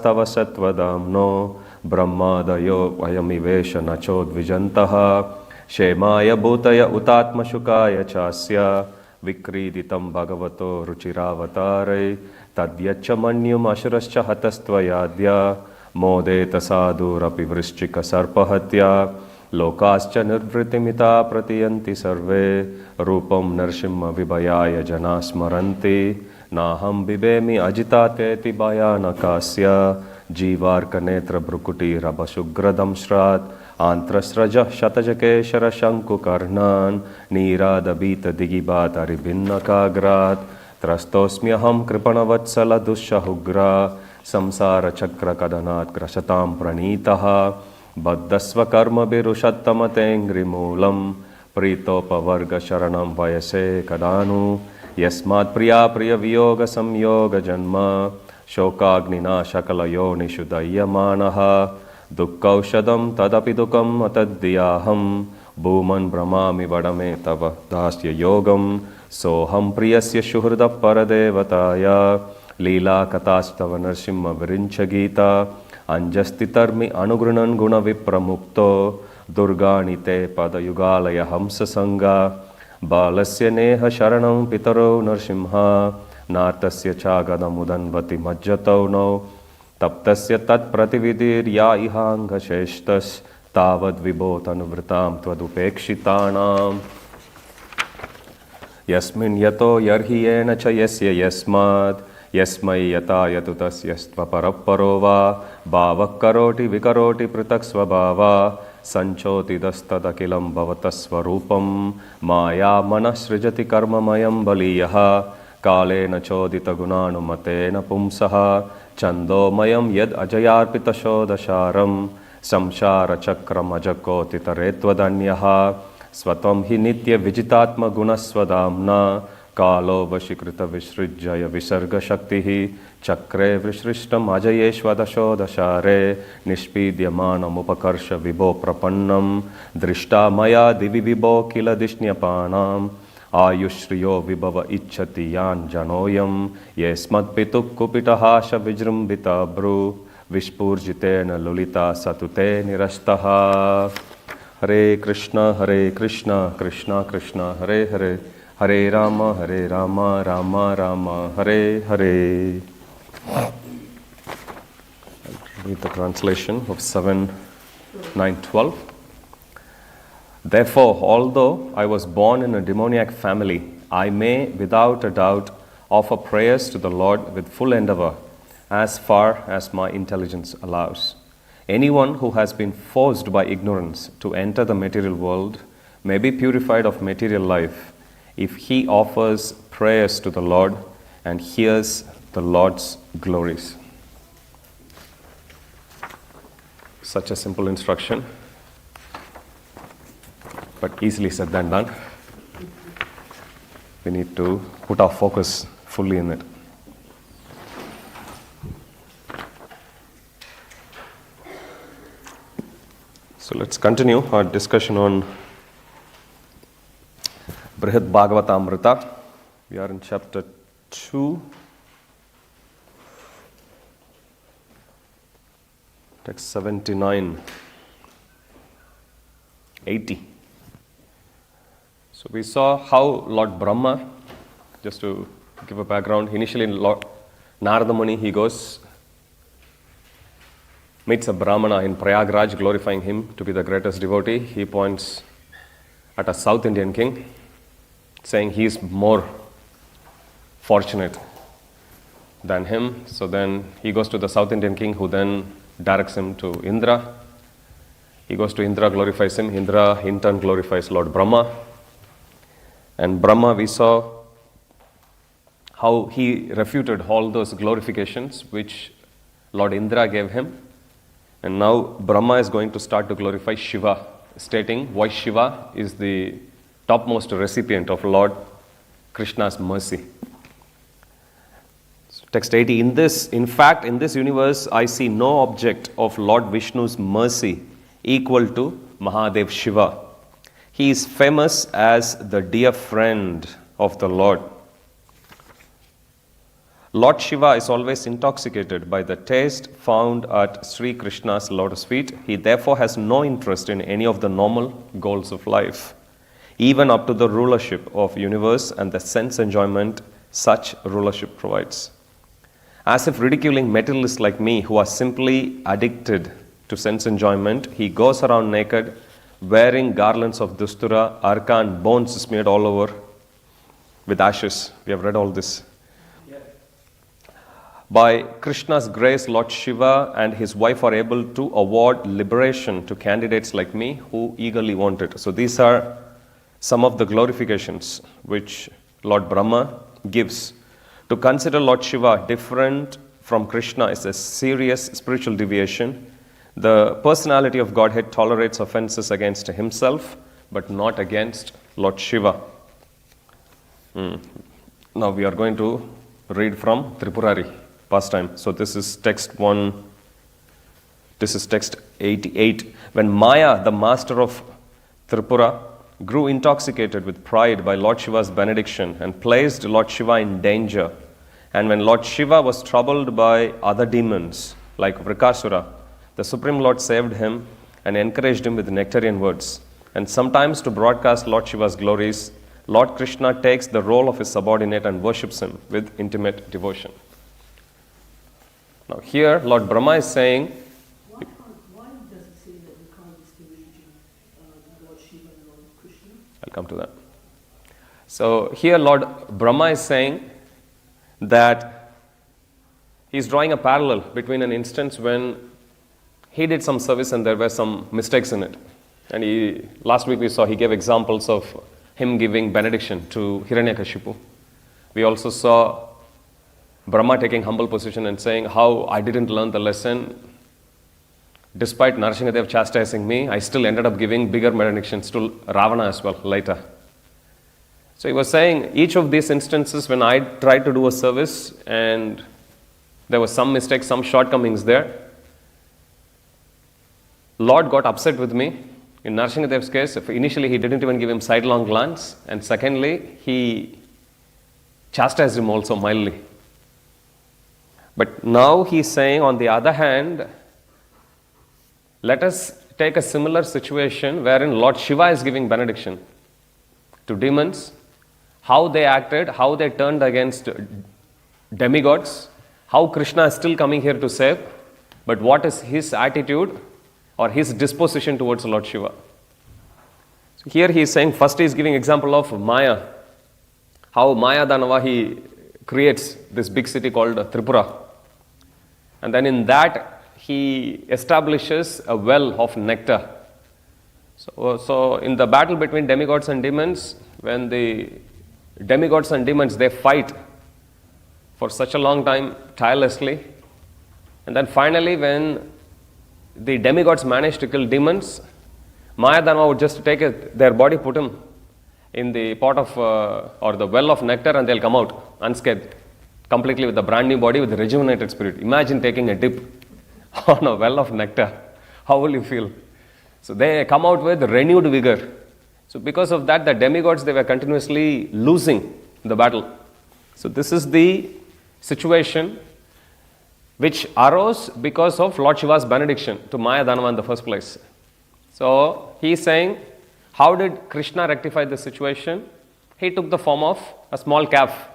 Tava Satvadamno Brahmadayo Vayamivesha Nachodvijantaha Shemaya Bhutaya Utatma Shukaya Chasya Vikriditam Bhagavato Ruchiravatare Tadyacha Manyum Ashurascha Hatastvayadya Modeta Sadhurapi Vrishchika Sarpahatya Lokascha Nirvritimita Pratiyanti Sarve Rupam Narsimha Vibhayaya Janasmaranti Naham Bibemi Ajitateti Bhayanakasya Jivarka Netra Brukuti Rabashugradam Shrat Antrasraja Shatajakeshara Shanku Karnan Niradabita Digibata Ribinnakagrat Trastosmyaham Kripanavatsala Dushahugra Samsara Chakra Kadanat Grashatam Pranitaha Baddhasva Karma Birushattamate Moolam Pritopavarga Sharanam Vayase Kadanu Yasmat Priya Priya Viyoga Samyoga Janma Shokagnina Shakalayo Nishudayamanaha Dukkaushadam Tadapi Dukam Atadhyaham Bhuman Brahmami Vadame Tava Dasya Yogam Soham Priyasya Shuhrda Paradevataya Leela Katastava Narsimha Virincha Gita Anjasti Tarmi Anugrunan Guna Vipramukto Durganite Padayugalaya Hamsa Sangha Balasya Neha Sharanam Pitaro Narsimha Nartasya Chagadam Udanvati Majjatau no Taptasya Tat Pratividir Ya Ihanga Sheshtas Tavad Vibhotan Vritam Tvadupekshitanam Yasmin Yato Yarhiyena Cha Yasya Yasmad Yasmai Yata Yatutas Yastva Parapparova Bhavak Karoti Vikaroti Pritak Svabhava Sanchoti Dastadakilam Bhavatasvarupam Maya Manasrijati Karma Mayam Baliyaha Kale Nachodita Gunanumatena Pumsaha Chando Mayam Yad Ajayarpita Shodasharam Samshara Chakram Ajakoti Taretvadanyaha Svatam Hi Nitya Vijitatma Gunasvadamna Kalo Vashikrita Vishrijaya Visarga Shaktihi Chakre Vishrishtam Ajayeshvadashodashare Nishpidyamanam Upakarsha Vibho Prapannam Drishta Maya Divi Vibho Kila Dishniyapanam Ayushriyo Vibhava Ichchati Yan Janoyam Yesmad Pituk Kupitahasha Vijrumbita Bru Vishpurjitena Lulita Satute Nirastaha Hare Krishna Krishna Krishna Hare Hare Hare Rama Rama Rama Hare Hare. I'll read the translation of 7:9-12. Therefore, although I was born in a demoniac family, I may without a doubt offer prayers to the Lord with full endeavor, as far as my intelligence allows. Anyone who has been forced by ignorance to enter the material world may be purified of material life if he offers prayers to the Lord and hears the Lord's glories. Such a simple instruction, but easily said than done. We need to put our focus fully in it. So let's continue our discussion on brihadbhagavatamrita. We are in chapter 2, text 79, 80. So we saw how Lord Brahma, just to give a background, initially Lord Narada Muni, he goes, meets a Brahmana in Prayagraj, glorifying him to be the greatest devotee. He points at a South Indian king, saying he is more fortunate than him. So then he goes to the South Indian king, who then directs him to Indra. He goes to Indra, glorifies him. Indra in turn glorifies Lord Brahma. And Brahma, we saw how he refuted all those glorifications which Lord Indra gave him. And now Brahma is going to start to glorify Shiva, stating why Shiva is the topmost recipient of Lord Krishna's mercy. So text 80, in fact, in this universe, I see no object of Lord Vishnu's mercy equal to Mahadev Shiva. He is famous as the dear friend of the Lord. Lord Shiva is always intoxicated by the taste found at Sri Krishna's lotus feet. He therefore has no interest in any of the normal goals of life, even up to the rulership of universe and the sense enjoyment such rulership provides. As if ridiculing materialists like me who are simply addicted to sense enjoyment, he goes around naked, wearing garlands of dustura, arka and bones smeared all over with ashes. We have read all this. By Krishna's grace, Lord Shiva and his wife are able to award liberation to candidates like me who eagerly want it. So these are some of the glorifications which Lord Brahma gives. To consider Lord Shiva different from Krishna is a serious spiritual deviation. The personality of Godhead tolerates offenses against himself, but not against Lord Shiva. Now we are going to read from Tripurari. Past time. So this is text 1, this is text 88. When Maya, the master of Tripura, grew intoxicated with pride by Lord Shiva's benediction and placed Lord Shiva in danger, and when Lord Shiva was troubled by other demons like Vrikasura, the Supreme Lord saved him and encouraged him with nectarian words. And sometimes to broadcast Lord Shiva's glories, Lord Krishna takes the role of his subordinate and worships him with intimate devotion. Now here, Lord Brahma is saying... Why does it say that we can't distinguish between Lord Shiva and Lord Krishna? I'll come to that. So here, Lord Brahma is saying that he's drawing a parallel between an instance when he did some service and there were some mistakes in it. And last week we saw he gave examples of him giving benediction to Hiranyakashipu. We also saw Brahma taking humble position and saying how I didn't learn the lesson. Despite Narasimhadev chastising me, I still ended up giving bigger benedictions to Ravana as well later. So he was saying each of these instances when I tried to do a service and there was some mistakes, some shortcomings there, Lord got upset with me. In Narasimhadev's case, initially he didn't even give him sidelong glance, and secondly, he chastised him also mildly. But now he's saying, on the other hand, let us take a similar situation wherein Lord Shiva is giving benediction to demons, how they acted, how they turned against demigods, how Krishna is still coming here to save, but what is his attitude or his disposition towards Lord Shiva. So here he is saying, first he is giving example of Maya, how Maya Danava he creates this big city called Tripura. And then in that, he establishes a well of nectar. So in the battle between demigods and demons, when the demigods and demons, they fight for such a long time, tirelessly. And then finally, when the demigods manage to kill demons, Maya Dhanava would just take their body, put him in the pot of, or the well of nectar, and they'll come out unscathed, completely with a brand new body, with a rejuvenated spirit. Imagine taking a dip on a well of nectar. How will you feel? So they come out with renewed vigor. So because of that, the demigods, they were continuously losing the battle. So this is the situation which arose because of Lord Shiva's benediction to Maya Dhanava in the first place. So he is saying, how did Krishna rectify the situation? He took the form of a small calf.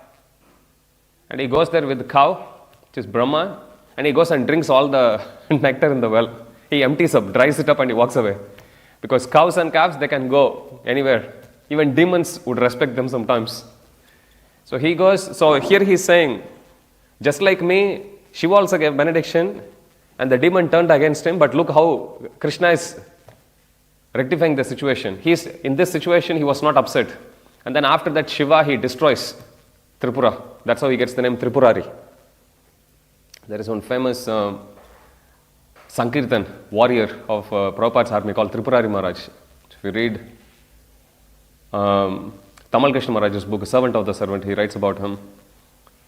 And he goes there with the cow, which is Brahma, and he goes and drinks all the nectar in the well. He empties up, dries it up, and he walks away. Because cows and calves, they can go anywhere. Even demons would respect them sometimes. So he goes, so here he is saying, just like me, Shiva also gave benediction, and the demon turned against him, but look how Krishna is rectifying the situation. In this situation, he was not upset. And then after that, Shiva, he destroys Tripura. That's how he gets the name Tripurari. There is one famous Sankirtan warrior of Prabhupada's army called Tripurari Maharaj. If you read Tamal Krishna Maharaj's book, Servant of the Servant, he writes about him.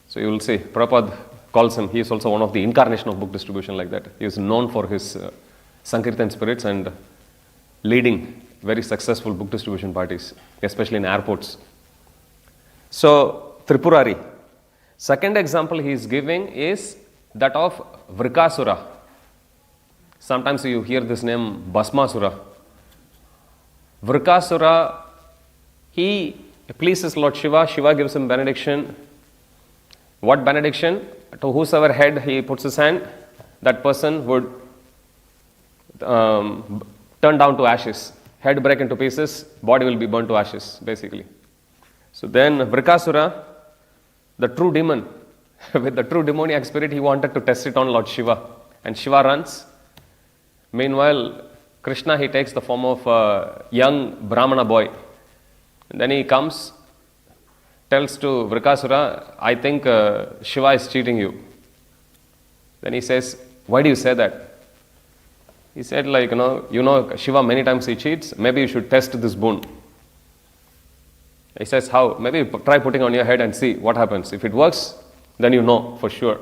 So you will see, Prabhupada calls him, he is also one of the incarnation of book distribution like that. He is known for his Sankirtan spirits and leading very successful book distribution parties, especially in airports. So, Tripurari. Second example he is giving is that of Vrikasura. Sometimes you hear this name Bhasmasura. Vrikasura, he pleases Lord Shiva. Shiva gives him benediction. What benediction? To whosoever head he puts his hand, that person would turn down to ashes. Head break into pieces, body will be burned to ashes, basically. So then Vrikasura, the true demon, with the true demoniac spirit, he wanted to test it on Lord Shiva. And Shiva runs. Meanwhile, Krishna, he takes the form of a young Brahmana boy. And then he comes, tells to Vrikasura, I think Shiva is cheating you. Then he says, why do you say that? He said, like, Shiva many times he cheats, maybe you should test this boon. He says, how? Maybe try putting on your head and see what happens. If it works, then you know for sure.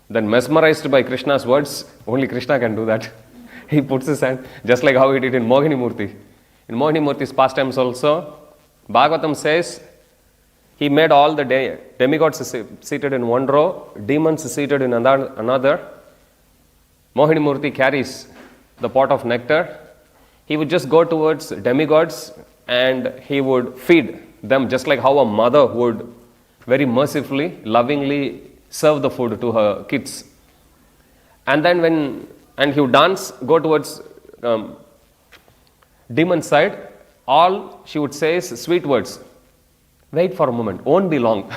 Then mesmerized by Krishna's words, only Krishna can do that. He puts his hand, just like how he did in Mohini Murti. In Mohini Murti's pastimes also, Bhagavatam says, he made all the demigods seated in one row, demons seated in another. Mohini Murti carries the pot of nectar. He would just go towards demigods and he would feed them, just like how a mother would very mercifully, lovingly serve the food to her kids. And then he would dance, go towards demon's side, all she would say is sweet words. Wait for a moment, won't be long.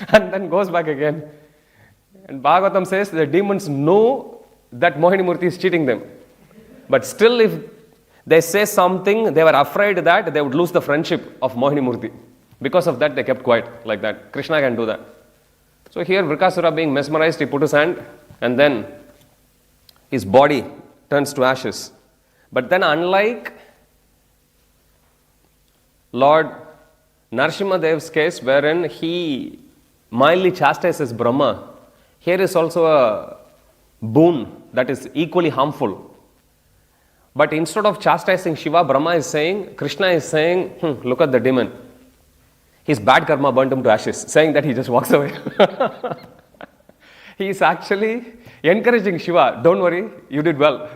And then goes back again. And Bhagavatam says the demons know that Mohini Murti is cheating them. But still, if they say something, they were afraid that they would lose the friendship of Mohini Murti. Because of that, they kept quiet like that. Krishna can do that. So here, Vrikasura being mesmerized, he put his hand and then his body turns to ashes. But then unlike Lord Narasimha-Dev's case, wherein he mildly chastises Brahma, here is also a boon that is equally harmful. But instead of chastising Shiva, Brahma is saying, Krishna is saying, look at the demon. His bad karma burnt him to ashes, saying that he just walks away. He is actually encouraging Shiva, don't worry, you did well.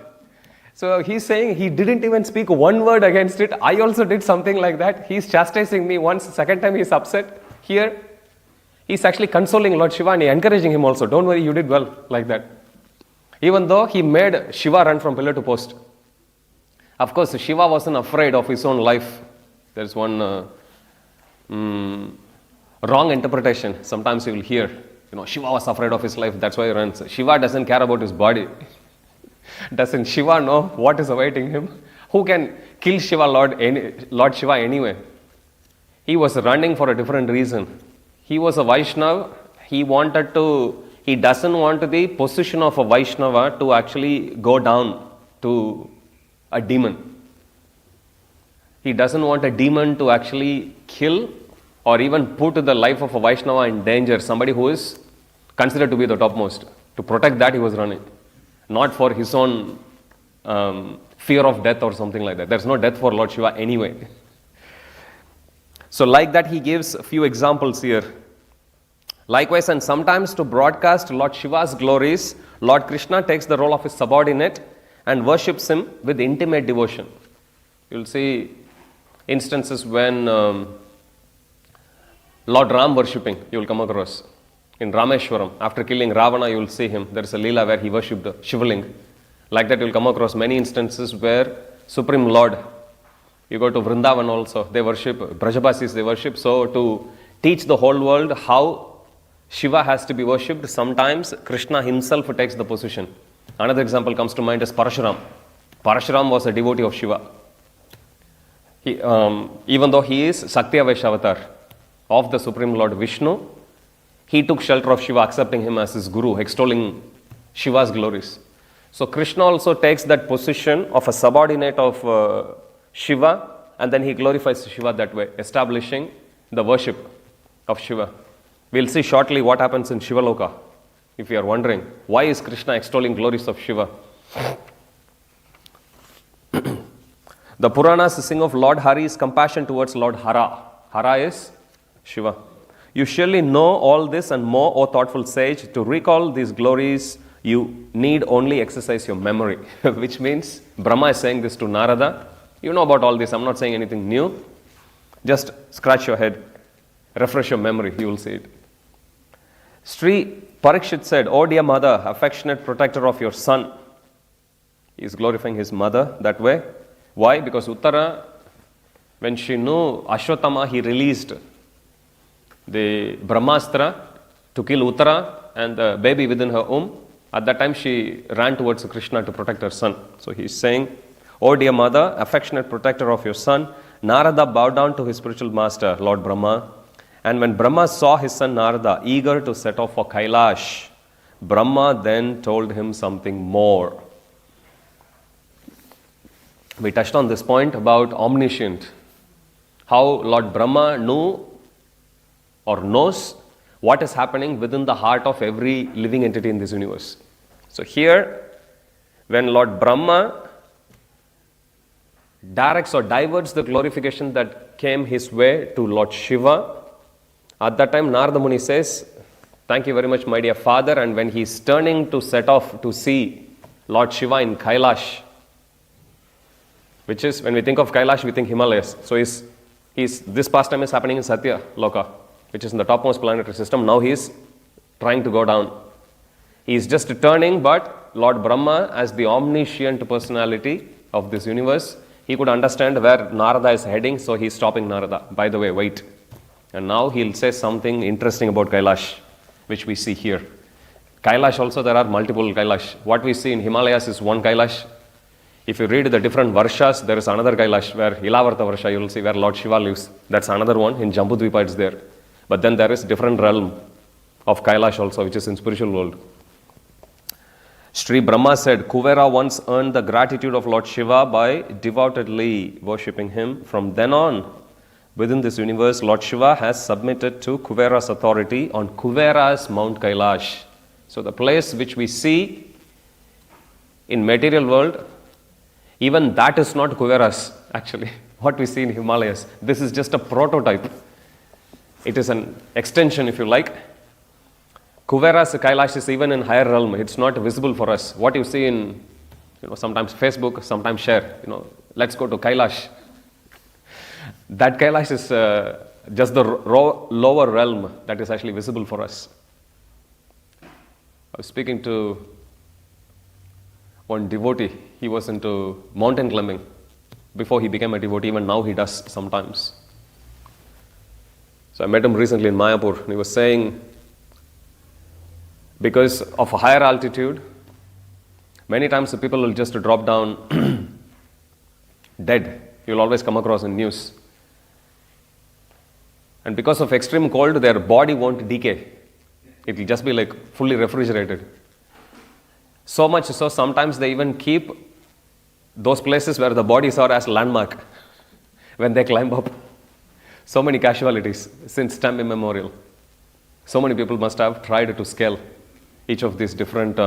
So he's saying he didn't even speak one word against it. I also did something like that. He's chastising me once, second time he's upset. Here, he's actually consoling Lord Shiva and encouraging him also. Don't worry, you did well, like that. Even though he made Shiva run from pillar to post. Of course, Shiva wasn't afraid of his own life. There's one wrong interpretation. Sometimes you will hear, Shiva was afraid of his life, that's why he runs. Shiva doesn't care about his body. Doesn't Shiva know what is awaiting him? Who can kill Shiva, Lord Shiva anyway? He was running for a different reason. He was a Vaishnava. He doesn't want the position of a Vaishnava to actually go down to a demon. He doesn't want a demon to actually kill or even put the life of a Vaishnava in danger, somebody who is considered to be the topmost. To protect that, he was running. Not for his own fear of death or something like that. There's no death for Lord Shiva anyway. So like that, he gives a few examples here. Likewise, and sometimes to broadcast Lord Shiva's glories, Lord Krishna takes the role of his subordinate and worships him with intimate devotion. You'll see instances when Lord Ram worshipping, you will come across. In Rameshwaram, after killing Ravana, you will see him. There is a Leela where he worshipped the Shivaling. Like that, you will come across many instances where Supreme Lord, you go to Vrindavan also, they worship, Brajabasis they worship. So to teach the whole world how Shiva has to be worshipped, sometimes Krishna himself takes the position. Another example comes to mind is Parashuram. Parashuram was a devotee of Shiva. Even though he is Saktya Vaishavatar of the Supreme Lord Vishnu, he took shelter of Shiva, accepting him as his guru, extolling Shiva's glories. So Krishna also takes that position of a subordinate of Shiva, and then he glorifies Shiva that way, establishing the worship of Shiva. We'll see shortly what happens in Shivaloka. If you are wondering, why is Krishna extolling glories of Shiva? The Puranas sing of Lord Hari's compassion towards Lord Hara. Hara is Shiva. You surely know all this and more, O thoughtful sage. To recall these glories, you need only exercise your memory. Which means, Brahma is saying this to Narada. You know about all this, I'm not saying anything new. Just scratch your head, refresh your memory, you will see it. Sri Parikshit said, "O dear mother, affectionate protector of your son." He is glorifying his mother that way. Why? Because Uttara, when she knew Ashwatthama, he released the Brahmastra to kill Uttara and the baby within her womb. At that time, she ran towards Krishna to protect her son. So he is saying, "O dear mother, affectionate protector of your son," Narada bowed down to his spiritual master, Lord Brahma. And when Brahma saw his son Narada eager to set off for Kailash, Brahma then told him something more. We touched on this point about omniscient. How Lord Brahma knew or knows what is happening within the heart of every living entity in this universe. So here, when Lord Brahma directs or diverts the glorification that came his way to Lord Shiva, at that time Narada Muni says, "Thank you very much, my dear father." And when he is turning to set off to see Lord Shiva in Kailash, which is, when we think of Kailash, we think Himalayas. So this pastime is happening in Satya Loka, which is in the topmost planetary system. Now he is trying to go down. He is just turning, but Lord Brahma, as the omniscient personality of this universe, he could understand where Narada is heading, so he is stopping Narada. By the way, wait. And now he'll say something interesting about Kailash, which we see here. Kailash also, there are multiple Kailash. What we see in Himalayas is one Kailash. If you read the different Varshas, there is another Kailash where Ilavarta Varsha, you will see where Lord Shiva lives. That's another one. In Jambudvipa it's there. But then there is different realm of Kailash also, which is in spiritual world. Sri Brahma said, "Kuvera once earned the gratitude of Lord Shiva by devoutly worshipping him. From then on, within this universe, Lord Shiva has submitted to Kuvera's authority on Kuvera's Mount Kailash." So the place which we see in material world, even that is not Kuvera's actually. What we see in Himalayas, this is just a prototype. It is an extension, if you like. Kuvera's Kailash is even in higher realm. It's not visible for us. What you see in, sometimes Facebook, sometimes share, let's go to Kailash. That Kailash is just the lower realm that is actually visible for us. I was speaking to one devotee. He was into mountain climbing before he became a devotee. Even now he does sometimes. So I met him recently in Mayapur, and he was saying, because of a higher altitude, many times the people will just drop down dead. You'll always come across in news. And because of extreme cold, their body won't decay. It will just be like fully refrigerated. So much so, sometimes they even keep those places where the bodies are as landmark when they climb up. So many casualties since time immemorial. So many people must have tried to scale each of these different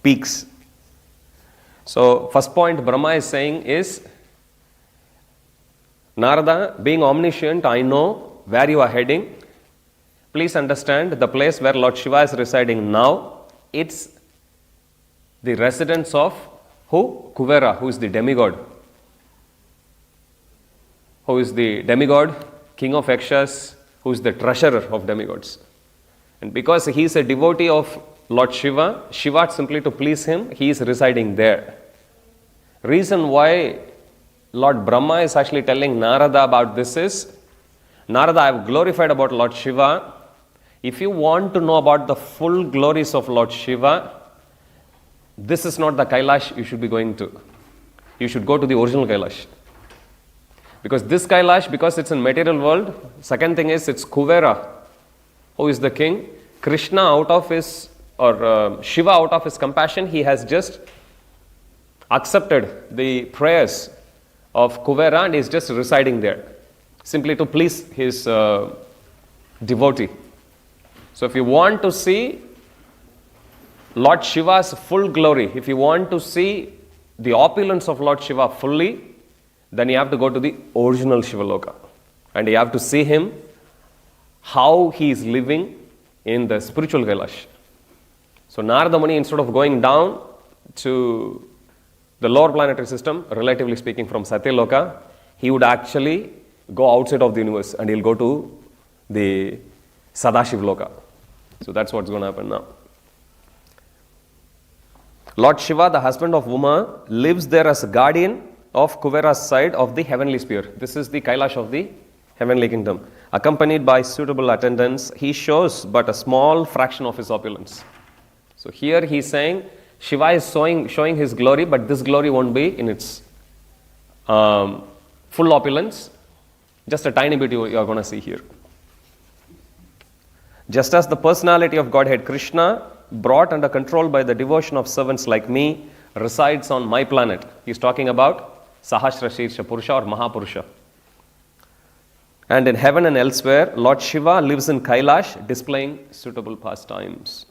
peaks. So first point Brahma is saying is, Narada, being omniscient, I know where you are heading. Please understand the place where Lord Shiva is residing now, it's the residence of who? Kuvera, who is the demigod. Who is the demigod, king of Yakshas, who is the treasurer of demigods. And because he is a devotee of Lord Shiva, Shiva simply to please him, he is residing there. Reason why Lord Brahma is actually telling Narada about this is, Narada, I have glorified about Lord Shiva. If you want to know about the full glories of Lord Shiva, this is not the Kailash you should be going to. You should go to the original Kailash. Because this Kailash, because it's in material world, second thing is it's Kuvera, who is the king. Krishna out of his, or Shiva out of his compassion, he has just accepted the prayers of Kuvera and is just residing there, simply to please his devotee. So if you want to see Lord Shiva's full glory, if you want to see the opulence of Lord Shiva fully, then you have to go to the original Shiva Loka. And you have to see him how he is living in the spiritual Kailash. So Narada Muni, instead of going down to the lower planetary system, relatively speaking from Satyaloka, he would actually go outside of the universe and he'll go to the Sadashiv Loka. So that's what's going to happen now. Lord Shiva, the husband of Uma, lives there as a guardian of Kuvera's side of the heavenly sphere. This is the Kailash of the heavenly kingdom. Accompanied by suitable attendants, he shows but a small fraction of his opulence. So here he is saying Shiva is showing his glory, but this glory won't be in its full opulence. Just a tiny bit you are going to see here. Just as the personality of Godhead Krishna, brought under control by the devotion of servants like me, resides on my planet. He is talking about Sahasra Shirsha Purusha or Mahapurusha. And in heaven and elsewhere, Lord Shiva lives in Kailash, displaying suitable pastimes.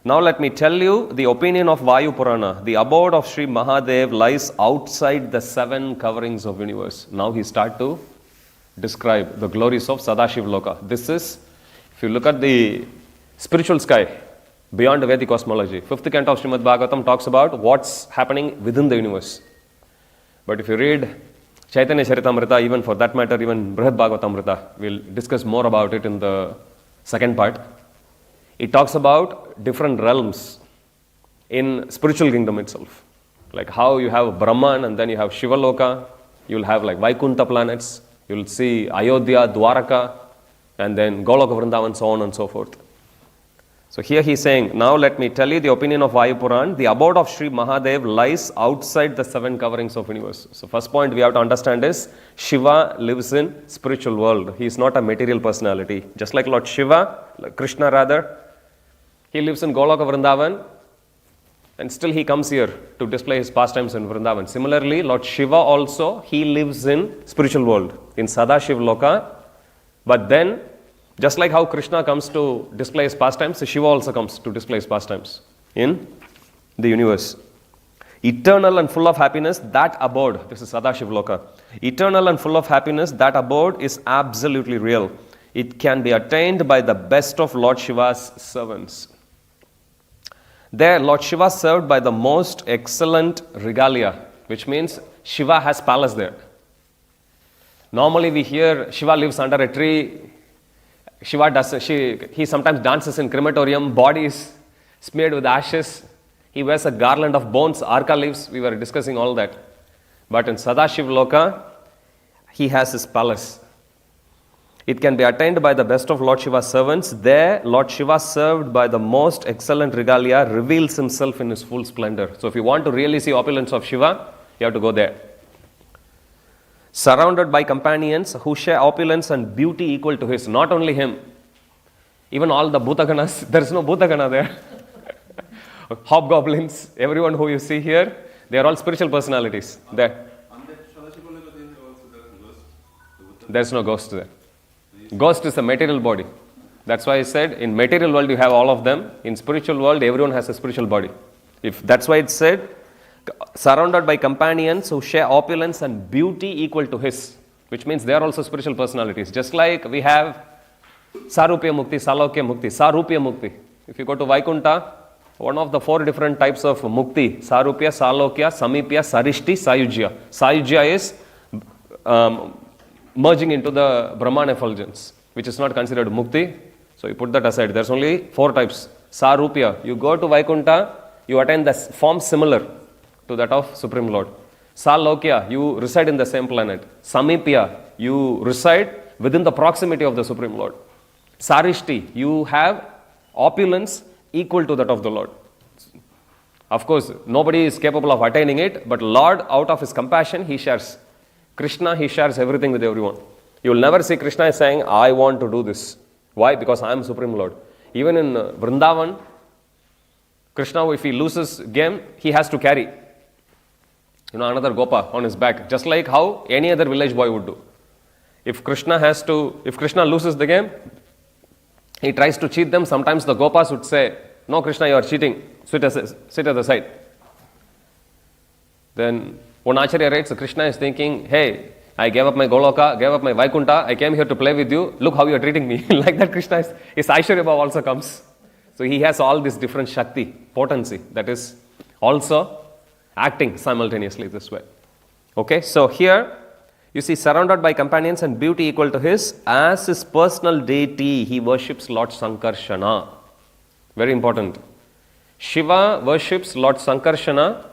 Now let me tell you the opinion of Vayu Purana. The abode of Sri Mahadev lies outside the 7 coverings of universe. Now he starts to describe the glories of Sadashiv Loka. This is, if you look at the spiritual sky, beyond Vedic cosmology, 5th canto of Srimad Bhagavatam talks about what's happening within the universe. But if you read Chaitanya Charitamrita, even for that matter, even Brihadbhagavatamrita, we'll discuss more about it in the second part. It talks about different realms in spiritual kingdom itself. Like how you have Brahman and then you have Shiva Loka, you'll have like Vaikuntha planets, you'll see Ayodhya, Dwaraka, and then Goloka Vrindavan, so on and so forth. So here he is saying, now let me tell you the opinion of Vayu Puran. The abode of Sri Mahadev lies outside the 7 coverings of universe. So first point we have to understand is, Shiva lives in spiritual world. He is not a material personality. Just like Lord Shiva, like Krishna rather, he lives in Goloka Vrindavan and still he comes here to display his pastimes in Vrindavan. Similarly, Lord Shiva also, he lives in spiritual world, in Sadashiv Loka. But then, just like how Krishna comes to display his pastimes, Shiva also comes to display his pastimes in the universe. Eternal and full of happiness, that abode, this is Sadashiv Loka. Eternal and full of happiness, that abode is absolutely real. It can be attained by the best of Lord Shiva's servants. There, Lord Shiva served by the most excellent regalia, which means Shiva has palace there. Normally we hear Shiva lives under a tree. He sometimes dances in crematorium, body is smeared with ashes. He wears a garland of bones, arka leaves, we were discussing all that. But in Sadashiv Loka, he has his palace. It can be attained by the best of Lord Shiva's servants. There, Lord Shiva, served by the most excellent regalia, reveals himself in his full splendor. So if you want to really see opulence of Shiva, you have to go there. Surrounded by companions who share opulence and beauty equal to his. Not only him, even all the Bhutaganas, there is no Bhutagana there. Hobgoblins, everyone who you see here, they are all spiritual personalities there. There's no ghost there. Ghost is a material body. That's why I said in material world you have all of them. In spiritual world everyone has a spiritual body. That's why it said, surrounded by companions who share opulence and beauty equal to his, which means they are also spiritual personalities. Just like we have Sarupya Mukti, Salokya Mukti, Sarupya Mukti. If you go to Vaikuntha, one of the 4 different types of Mukti, Sarupya, Salokya, Samipya, Sarishti, Sayujya. Sayujya is merging into the Brahman effulgence, which is not considered Mukti. So you put that aside. There's only 4 types. Sarupya, you go to Vaikuntha, you attain the form similar to that of Supreme Lord. Salokya, you reside in the same planet. Samipya, you reside within the proximity of the Supreme Lord. Sarishti, you have opulence equal to that of the Lord. Of course, nobody is capable of attaining it, but Lord, out of his compassion, he shares. Krishna, he shares everything with everyone. You will never see Krishna saying, I want to do this. Why? Because I am Supreme Lord. Even in Vrindavan, Krishna, if he loses game, he has to carry another Gopa on his back, just like how any other village boy would do. If Krishna loses the game, he tries to cheat them. Sometimes the Gopas would say, no Krishna, you are cheating, sit at the side. Then one Acharya writes, Krishna is thinking, hey, I gave up my Goloka, gave up my Vaikunta, I came here to play with you, look how you are treating me. Like that Krishna is, his Aishwarya Bhava also comes. So he has all this different Shakti, potency, that is also acting simultaneously this way. Okay, so here you see, surrounded by companions and beauty equal to his, as his personal deity, he worships Lord Sankarshana. Very important. Shiva worships Lord Sankarshana.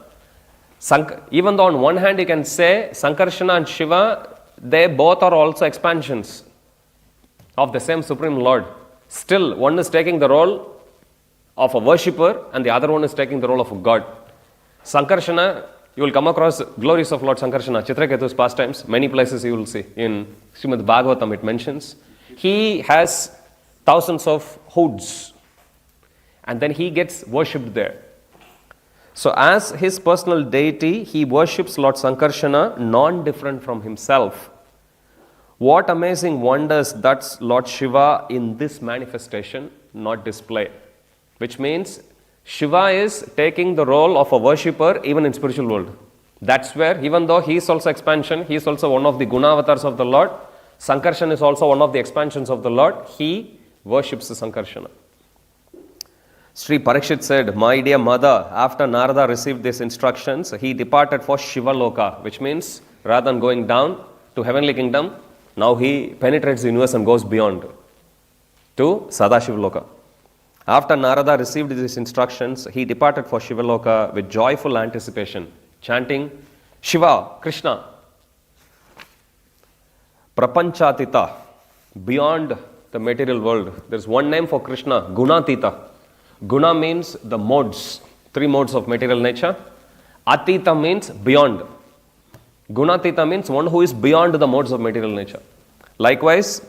Even though on one hand you can say Sankarshana and Shiva, they both are also expansions of the same Supreme Lord. Still, one is taking the role of a worshipper and the other one is taking the role of a god. Sankarshana, you will come across glories of Lord Sankarshana, Chitraketu's pastimes, many places you will see. In srimadbhagavatam it mentions. He has thousands of hoods and then he gets worshipped there. So as his personal deity, he worships Lord Sankarshana, non-different from himself. What amazing wonders does Lord Shiva in this manifestation not display? Which means Shiva is taking the role of a worshipper even in spiritual world. That's where, even though he is also expansion, he is also one of the Gunavatars of the Lord, Sankarshan is also one of the expansions of the Lord, he worships the Sankarshana. Sri Parikshit said, my dear mother, after Narada received these instructions, he departed for Shiva Loka, which means rather than going down to heavenly kingdom, now he penetrates the universe and goes beyond to Sadashiva Loka. After Narada received these instructions, he departed for Shiva Loka with joyful anticipation, chanting Shiva, Krishna, Prapanchatita, beyond the material world. There is one name for Krishna, Gunatita. Guna means the modes, 3 modes of material nature. Atita means beyond. Gunatita means one who is beyond the modes of material nature. Likewise,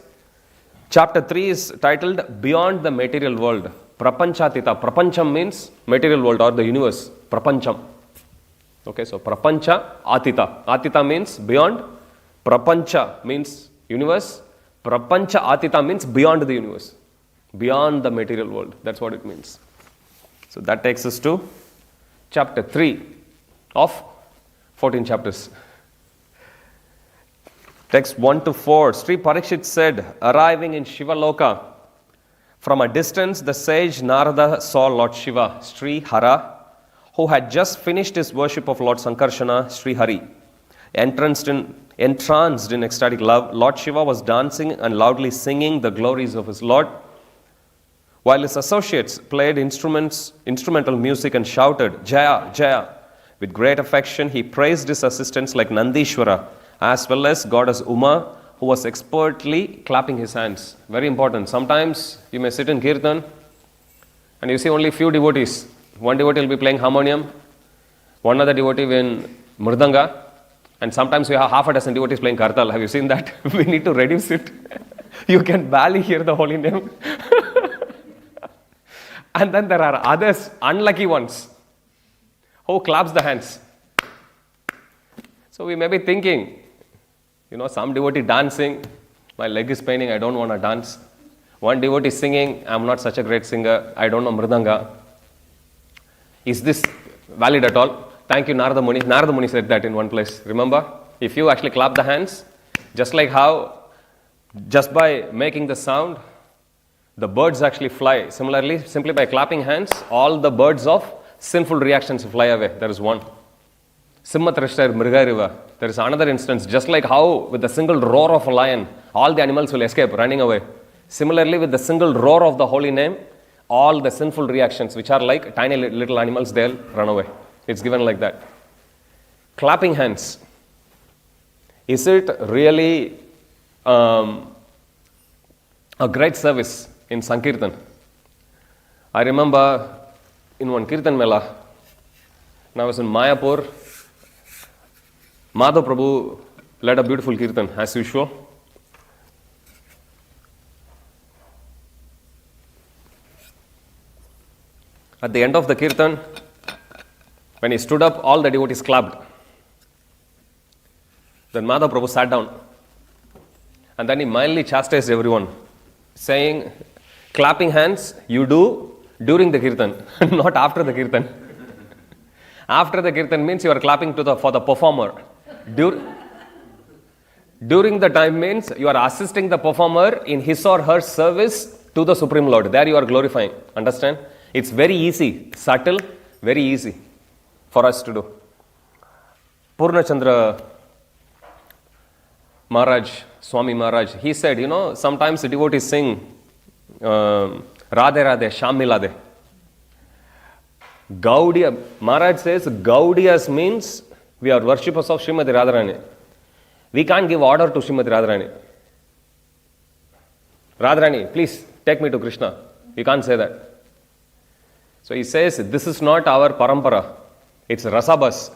chapter 3 is titled Beyond the Material World. Prapanchatita. Prapancham means material world or the universe. Prapancham. Okay, so Prapancha, Atita. Atita means beyond. Prapancha means universe. Prapancha Atita means beyond the universe. Beyond the material world. That's what it means. So that takes us to chapter 3 of 14 chapters. Text 1 to 4. Sri Parikshit said, arriving in Shiva Loka, from a distance the sage Narada saw Lord Shiva, Sri Hara, who had just finished his worship of Lord Sankarshana, Sri Hari. Entranced in ecstatic love, Lord Shiva was dancing and loudly singing the glories of his Lord, while his associates played instrumental music and shouted, Jaya, Jaya. With great affection, he praised his assistants like Nandishwara, as well as goddess Uma, who was expertly clapping his hands. Very important. Sometimes you may sit in Kirtan and you see only few devotees. One devotee will be playing harmonium, one other devotee in Mridanga, and sometimes we have half a dozen devotees playing Kartal. Have you seen that? We need to reduce it. You can barely hear the holy name. And then there are others, unlucky ones, who claps the hands. So we may be thinking, some devotee dancing, my leg is paining, I don't want to dance. One devotee singing, I'm not such a great singer, I don't know Mridanga. Is this valid at all? Thank you, Narada Muni. Narada Muni said that in one place. Remember? If you actually clap the hands, just like how, just by making the sound, the birds actually fly. Similarly, simply by clapping hands, all the birds of sinful reactions fly away. There is one. Simmatrashtar Mrigariva. There is another instance, just like how with the single roar of a lion, all the animals will escape, running away. Similarly, with the single roar of the holy name, all the sinful reactions, which are like tiny little animals, they'll run away. It's given like that. Clapping hands. Is it really a great service in Sankirtan? I remember in one Kirtan Mela, when I was in Mayapur, Madhav Prabhu led a beautiful Kirtan as usual. At the end of the Kirtan, when he stood up, all the devotees clapped. Then Madhav Prabhu sat down and then he mildly chastised everyone, saying, clapping hands you do during the Kirtan, not after the Kirtan. After the Kirtan means you are clapping for the performer. During the time means you are assisting the performer in his or her service to the Supreme Lord. There you are glorifying. Understand? It's very easy, subtle, very easy for us to do. Purnachandra Maharaj, Swami Maharaj, he said, sometimes the devotees sing Radhe Radhe, Sham Milade. Gaudiya, Maharaj says, Gaudiyas means we are worshippers of Srimati Radharani. We can't give order to Srimati Radharani. Radharani, please take me to Krishna. You can't say that. So he says, this is not our parampara. It's rasabas.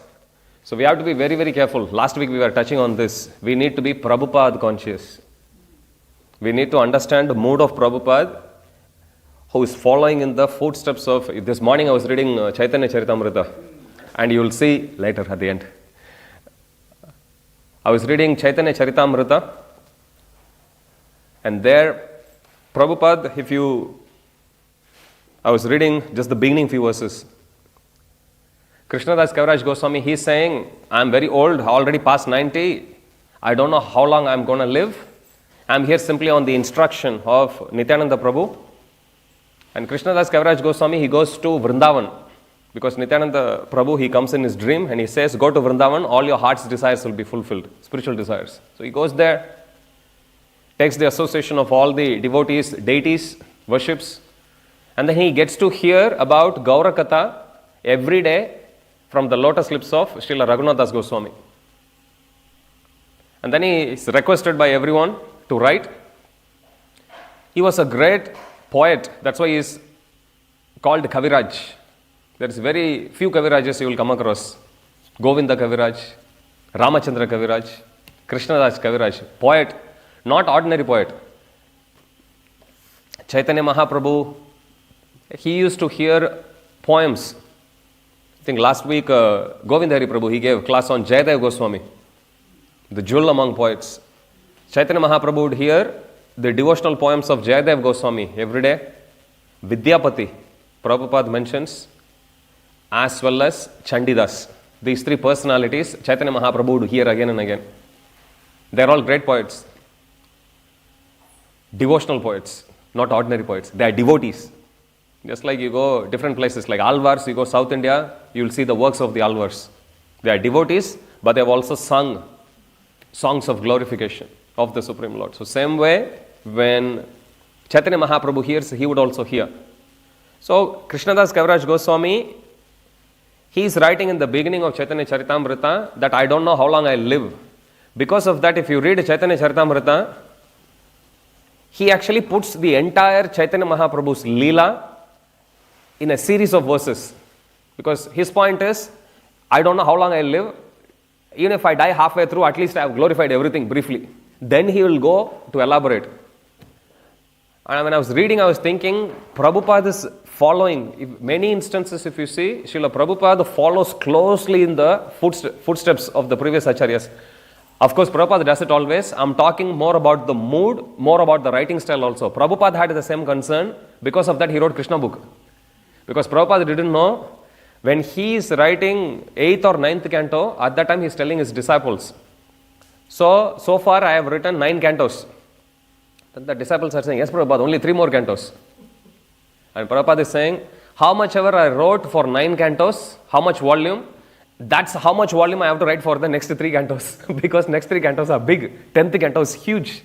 So we have to be very, very careful. Last week we were touching on this. We need to be Prabhupada conscious. We need to understand the mood of Prabhupada, who is following in the footsteps of... This morning I was reading Chaitanya Charitamrita, and you will see later at the end. I was reading Chaitanya Charitamrita, and there, Prabhupada, I was reading just the beginning few verses. Krishnadas Kaviraj Goswami, he's saying, I'm very old, already past 90. I don't know how long I'm going to live. I'm here simply on the instruction of Nityananda Prabhu. And Krishnadas Kaviraj Goswami, he goes to Vrindavan. Because Nityananda Prabhu, he comes in his dream and he says, go to Vrindavan, all your heart's desires will be fulfilled, spiritual desires. So he goes there, takes the association of all the devotees, deities, worships, and then he gets to hear about Gaura Katha every day from the lotus lips of Srila Raghunath Das Goswami. And then he is requested by everyone to write. He was a great poet, that's why he is called Kaviraj. There is very few Kavirajas you will come across. Govinda Kaviraj, Ramachandra Kaviraj, Krishnadas Kaviraj. Poet, not ordinary poet. Chaitanya Mahaprabhu, he used to hear poems. I think last week Govinda Hari Prabhu, he gave class on Jayadev Goswami, the jewel among poets. Chaitanya Mahaprabhu would hear the devotional poems of Jayadev Goswami every day. Vidyapati, Prabhupada mentions, as well as Chandidas. These three personalities, Chaitanya Mahaprabhu would hear again and again. They are all great poets. Devotional poets, not ordinary poets. They are devotees. Just like you go different places, like Alvars, you go South India, you will see the works of the Alvars. They are devotees, but they have also sung songs of glorification of the Supreme Lord. So same way, when Chaitanya Mahaprabhu hears, he would also hear. So Krishnadas Kaviraj Goswami, he is writing in the beginning of Chaitanya Charitamrita that I don't know how long I live. Because of that, if you read Chaitanya Charitamrita, he actually puts the entire Chaitanya Mahaprabhu's Leela in a series of verses. Because his point is, I don't know how long I live. Even if I die halfway through, at least I have glorified everything briefly. Then he will go to elaborate. And when I was reading, I was thinking, Prabhupada is following. Many instances, if you see, Srila Prabhupada follows closely in the footsteps of the previous acharyas. Of course, Prabhupada does it always. I'm talking more about the mood, more about the writing style also. Prabhupada had the same concern. Because of that, he wrote Krishna book. Because Prabhupada didn't know, when he is writing 8th or 9th canto, at that time he is telling his disciples, so far I have written 9 cantos. Then the disciples are saying, yes Prabhupada, only 3 more cantos. And Prabhupada is saying, how much ever I wrote for 9 cantos, how much volume, that's how much volume I have to write for the next 3 cantos. Because next 3 cantos are big. 10th canto is huge.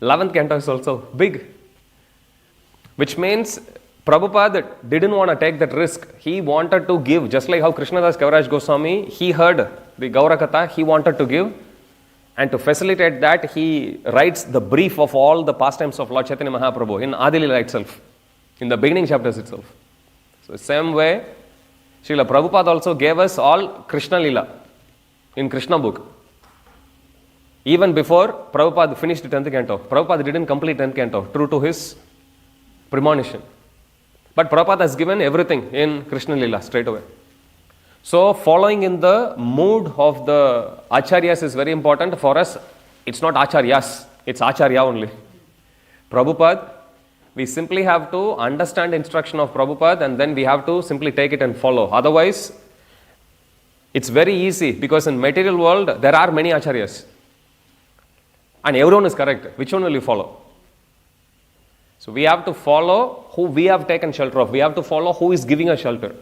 11th canto is also big. Which means Prabhupada didn't want to take that risk. He wanted to give, just like how Krishnadas Kaviraj Goswami, he heard the Gaura Katha, he wanted to give. And to facilitate that, he writes the brief of all the pastimes of Lord Chaitanya Mahaprabhu in Adi Leela itself, in the beginning chapters itself. So same way, Srila Prabhupada also gave us all Krishna Leela in Krishna book. Even before Prabhupada finished 10th canto, Prabhupada didn't complete 10th canto, true to his premonition. But Prabhupada has given everything in Krishna Leela straight away. So following in the mood of the acharyas is very important for us. It's not acharyas, it's acharya only. Prabhupada, we simply have to understand the instruction of Prabhupada and then we have to simply take it and follow. Otherwise, it's very easy because in material world there are many acharyas. and everyone is correct, which one will you follow? So we have to follow who we have taken shelter of. We have to follow who is giving us shelter.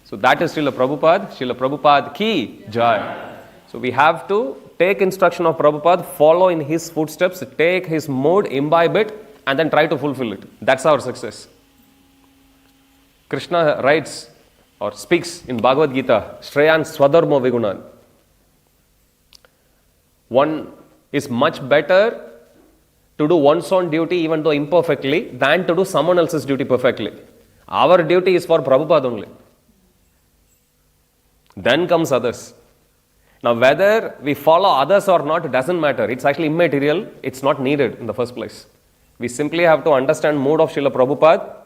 So that is Srila Prabhupada. Srila Prabhupada ki jai. So we have to take instruction of Prabhupada, follow in his footsteps, take his mode, imbibe it, and then try to fulfill it. That's our success. Krishna writes or speaks in Bhagavad Gita, Shreyan Swadharma Vigunan. One is much better to do one's own duty even though imperfectly than to do someone else's duty perfectly. Our duty is for Prabhupada only. Then comes others. Now whether we follow others or not doesn't matter. It's actually immaterial. It's not needed in the first place. We simply have to understand mood of Srila Prabhupada,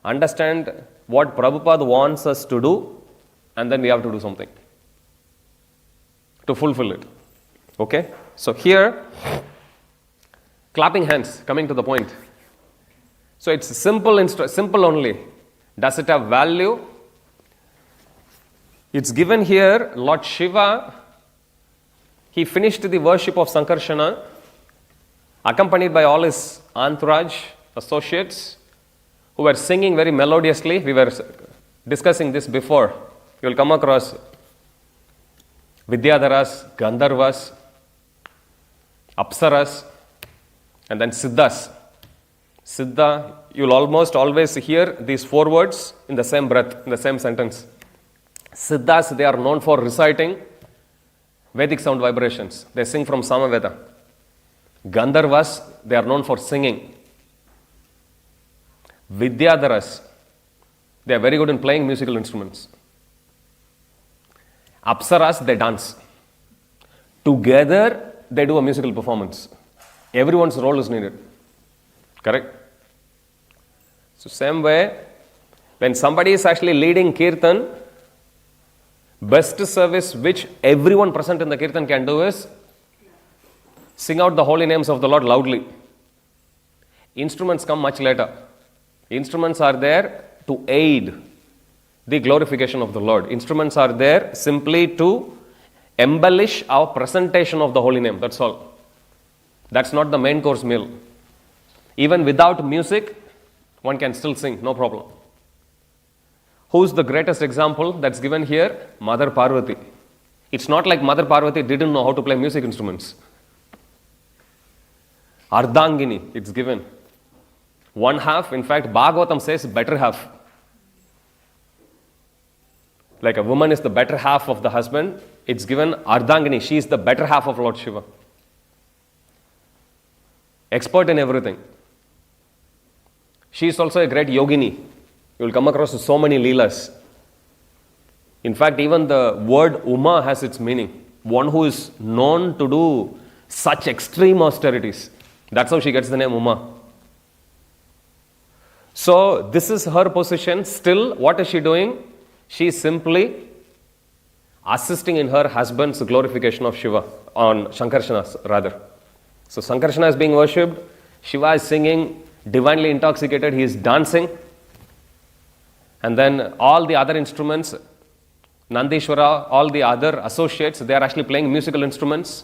understand what Prabhupada wants us to do, and then we have to do something to fulfill it. Okay? So here, clapping hands, coming to the point. So it's simple only. Does it have value? It's given here, Lord Shiva, he finished the worship of Sankarsana, accompanied by all his entourage, associates, who were singing very melodiously. We were discussing this before. You will come across Vidyadharas, Gandharvas, Apsaras, and then Siddhas. Siddha, you will almost always hear these four words in the same breath, in the same sentence. Siddhas, they are known for reciting Vedic sound vibrations. They sing from Samaveda. Gandharvas, they are known for singing. Vidyadharas, they are very good in playing musical instruments. Apsaras, they dance. Together, they do a musical performance. Everyone's role is needed. Correct? So same way, when somebody is actually leading Kirtan, best service which everyone present in the Kirtan can do is sing out the holy names of the Lord loudly. Instruments come much later. Instruments are there to aid the glorification of the Lord. Instruments are there simply to embellish our presentation of the holy name. That's all. That's not the main course meal. Even without music, one can still sing, no problem. Who's the greatest example that's given here? Mother Parvati. It's not like Mother Parvati didn't know how to play music instruments. Ardhangini, it's given. One half, in fact, Bhagavatam says better half. Like a woman is the better half of the husband, it's given Ardhangini, she is the better half of Lord Shiva. Expert in everything. She is also a great yogini. You will come across so many leelas. In fact, even the word Uma has its meaning. One who is known to do such extreme austerities. That's how she gets the name Uma. So, this is her position. Still, what is she doing? She is simply assisting in her husband's glorification of Shiva, on Shankarsana rather. So, Sankarsana is being worshipped. Shiva is singing, divinely intoxicated. He is dancing. And then all the other instruments, Nandishwara, all the other associates, they are actually playing musical instruments.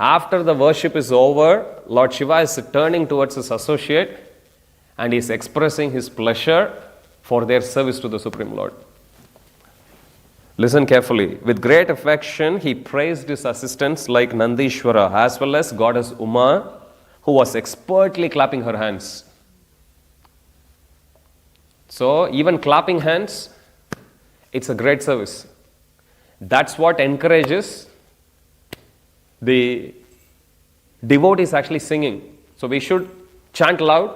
After the worship is over, Lord Shiva is turning towards his associate and he is expressing his pleasure for their service to the Supreme Lord. Listen carefully. With great affection, he praised his assistants like Nandishwara as well as goddess Uma, who was expertly clapping her hands. So, even clapping hands, it's a great service. That's what encourages the devotees actually singing. So, we should chant loud,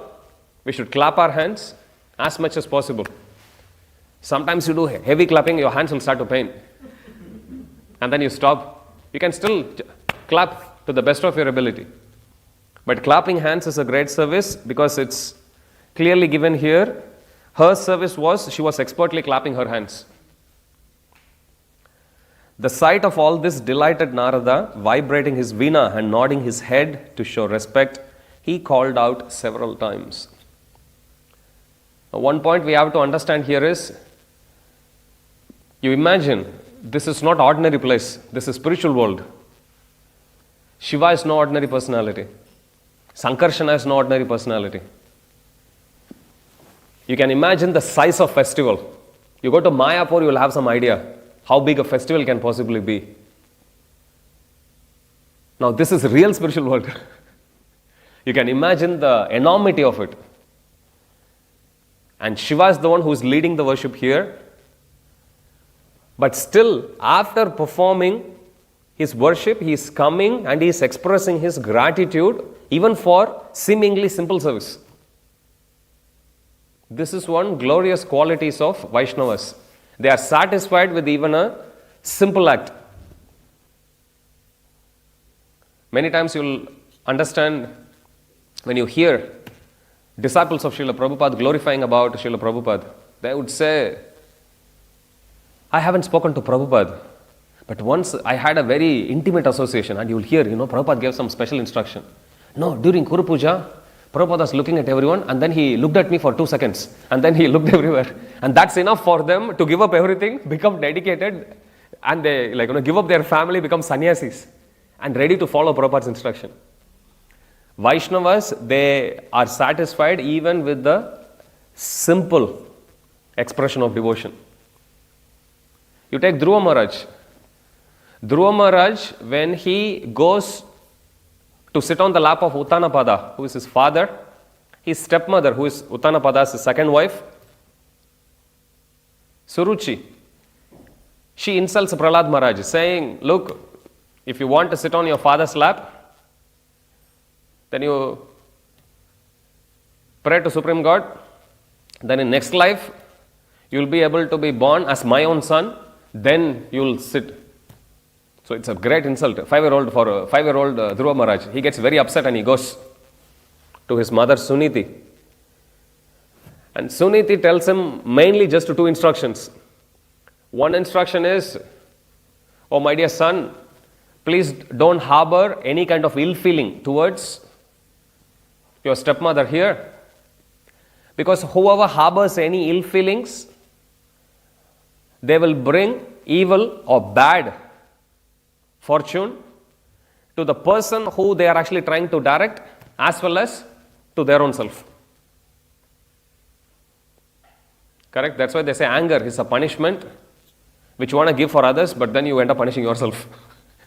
we should clap our hands as much as possible. Sometimes you do heavy clapping, your hands will start to pain. And then you stop. You can still clap to the best of your ability. But clapping hands is a great service because it's clearly given here. Her service was, she was expertly clapping her hands. The sight of all this delighted Narada, vibrating his veena and nodding his head to show respect. He called out several times. Now, one point we have to understand here is, you imagine, this is not ordinary place, this is spiritual world. Shiva is no ordinary personality. Sankarshana is no ordinary personality. You can imagine the size of festival. You go to Mayapur, you will have some idea how big a festival can possibly be. Now this is real spiritual world. You can imagine the enormity of it. And Shiva is the one who is leading the worship here. But still, after performing his worship, he is coming and he is expressing his gratitude even for seemingly simple service. This is one glorious qualities of Vaishnavas. They are satisfied with even a simple act. Many times you will understand when you hear disciples of Srila Prabhupada glorifying about Srila Prabhupada, they would say, I haven't spoken to Prabhupada, but once I had a very intimate association, and you will hear, Prabhupada gave some special instruction. No, during Kuru Puja, Prabhupada was looking at everyone and then he looked at me for 2 seconds and then he looked everywhere. And that's enough for them to give up everything, become dedicated, and they give up their family, become sannyasis and ready to follow Prabhupada's instruction. Vaishnavas, they are satisfied even with the simple expression of devotion. You take Dhruva Maharaj. Dhruva Maharaj, when he goes to sit on the lap of Uttanapada, who is his father, his stepmother, who is Uttanapada's second wife, Suruchi, she insults Prahlad Maharaj, saying, look, if you want to sit on your father's lap, then you pray to Supreme God, then in next life, you will be able to be born as my own son, then you will sit. So it's a great insult. 5-year-old Dhruva Maharaj, he gets very upset and he goes to his mother Suniti. And Suniti tells him mainly just 2 instructions. One instruction is, oh my dear son, please don't harbor any kind of ill feeling towards your stepmother here. Because whoever harbors any ill feelings, they will bring evil or bad fortune to the person who they are actually trying to direct, as well as to their own self. Correct? That's why they say anger is a punishment which you want to give for others, but then you end up punishing yourself.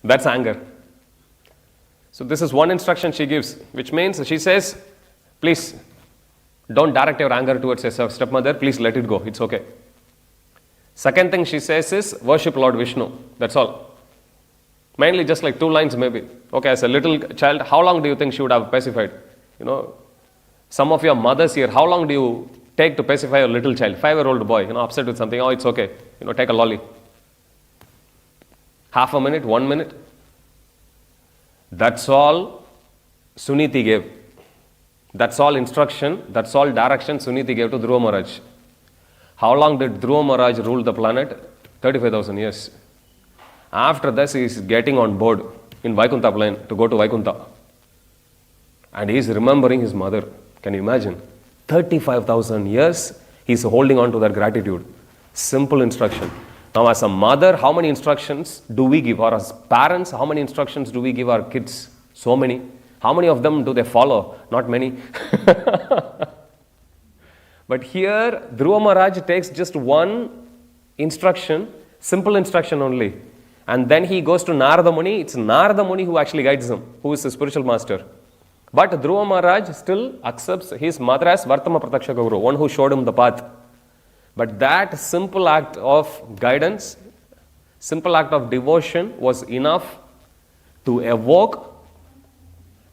That's anger. So this is one instruction she gives, which means she says, please don't direct your anger towards your stepmother, please let it go, it's okay. Second thing she says is, worship Lord Vishnu, that's all. Mainly just like 2 lines maybe. Okay, as a little child, how long do you think she would have pacified? Some of your mothers here, how long do you take to pacify a little child? 5-year-old boy, upset with something, oh it's okay, take a lolly. Half a minute, 1 minute. That's all Suniti gave. That's all instruction, that's all direction Suniti gave to Dhruva Maharaj. How long did Dhruva Maharaj rule the planet? 35,000 years. After this, he is getting on board in Vaikuntha plane to go to Vaikuntha. And he is remembering his mother. Can you imagine? 35,000 years, he is holding on to that gratitude. Simple instruction. Now, as a mother, how many instructions do we give? Or as parents, how many instructions do we give our kids? So many. How many of them do they follow? Not many. But here, Dhruva Maharaj takes just one instruction, simple instruction only. And then he goes to Narada Muni. It's Narada Muni who actually guides him, who is the spiritual master. But Dhruva Maharaj still accepts his mother as Vartama Prataksha Guru, one who showed him the path. But that simple act of guidance, simple act of devotion was enough to evoke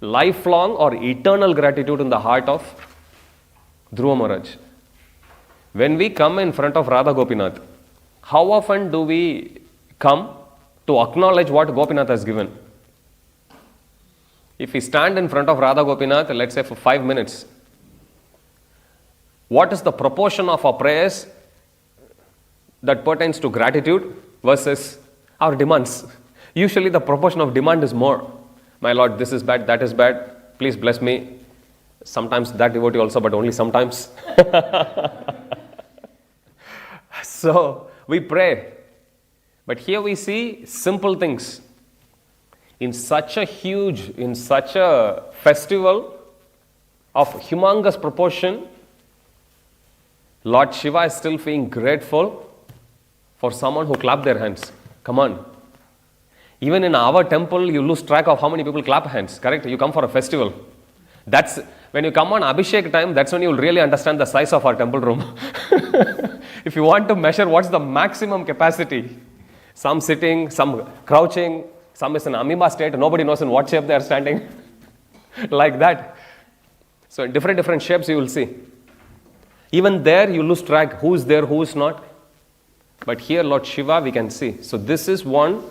lifelong or eternal gratitude in the heart of Dhruva Maharaj. When we come in front of Radha Gopinath, how often do we come to acknowledge what Gopinath has given? If we stand in front of Radha Gopinath, let's say for 5 minutes, what is the proportion of our prayers that pertains to gratitude versus our demands? Usually the proportion of demand is more. My Lord, this is bad, that is bad, please bless me. Sometimes that devotee also, but only sometimes. So we pray. But here we see simple things. in such a festival of humongous proportion, Lord Shiva is still feeling grateful for someone who clapped their hands. Come on. Even in our temple, you lose track of how many people clap hands, correct? You come for a festival. That's when you come on Abhishek time, that's when you will really understand the size of our temple room. If you want to measure what's the maximum capacity, some sitting, some crouching, some is in amoeba state, nobody knows in what shape they are standing. Like that. So in different shapes you will see. Even there you lose track who is there, who is not. But here Lord Shiva we can see. So this is one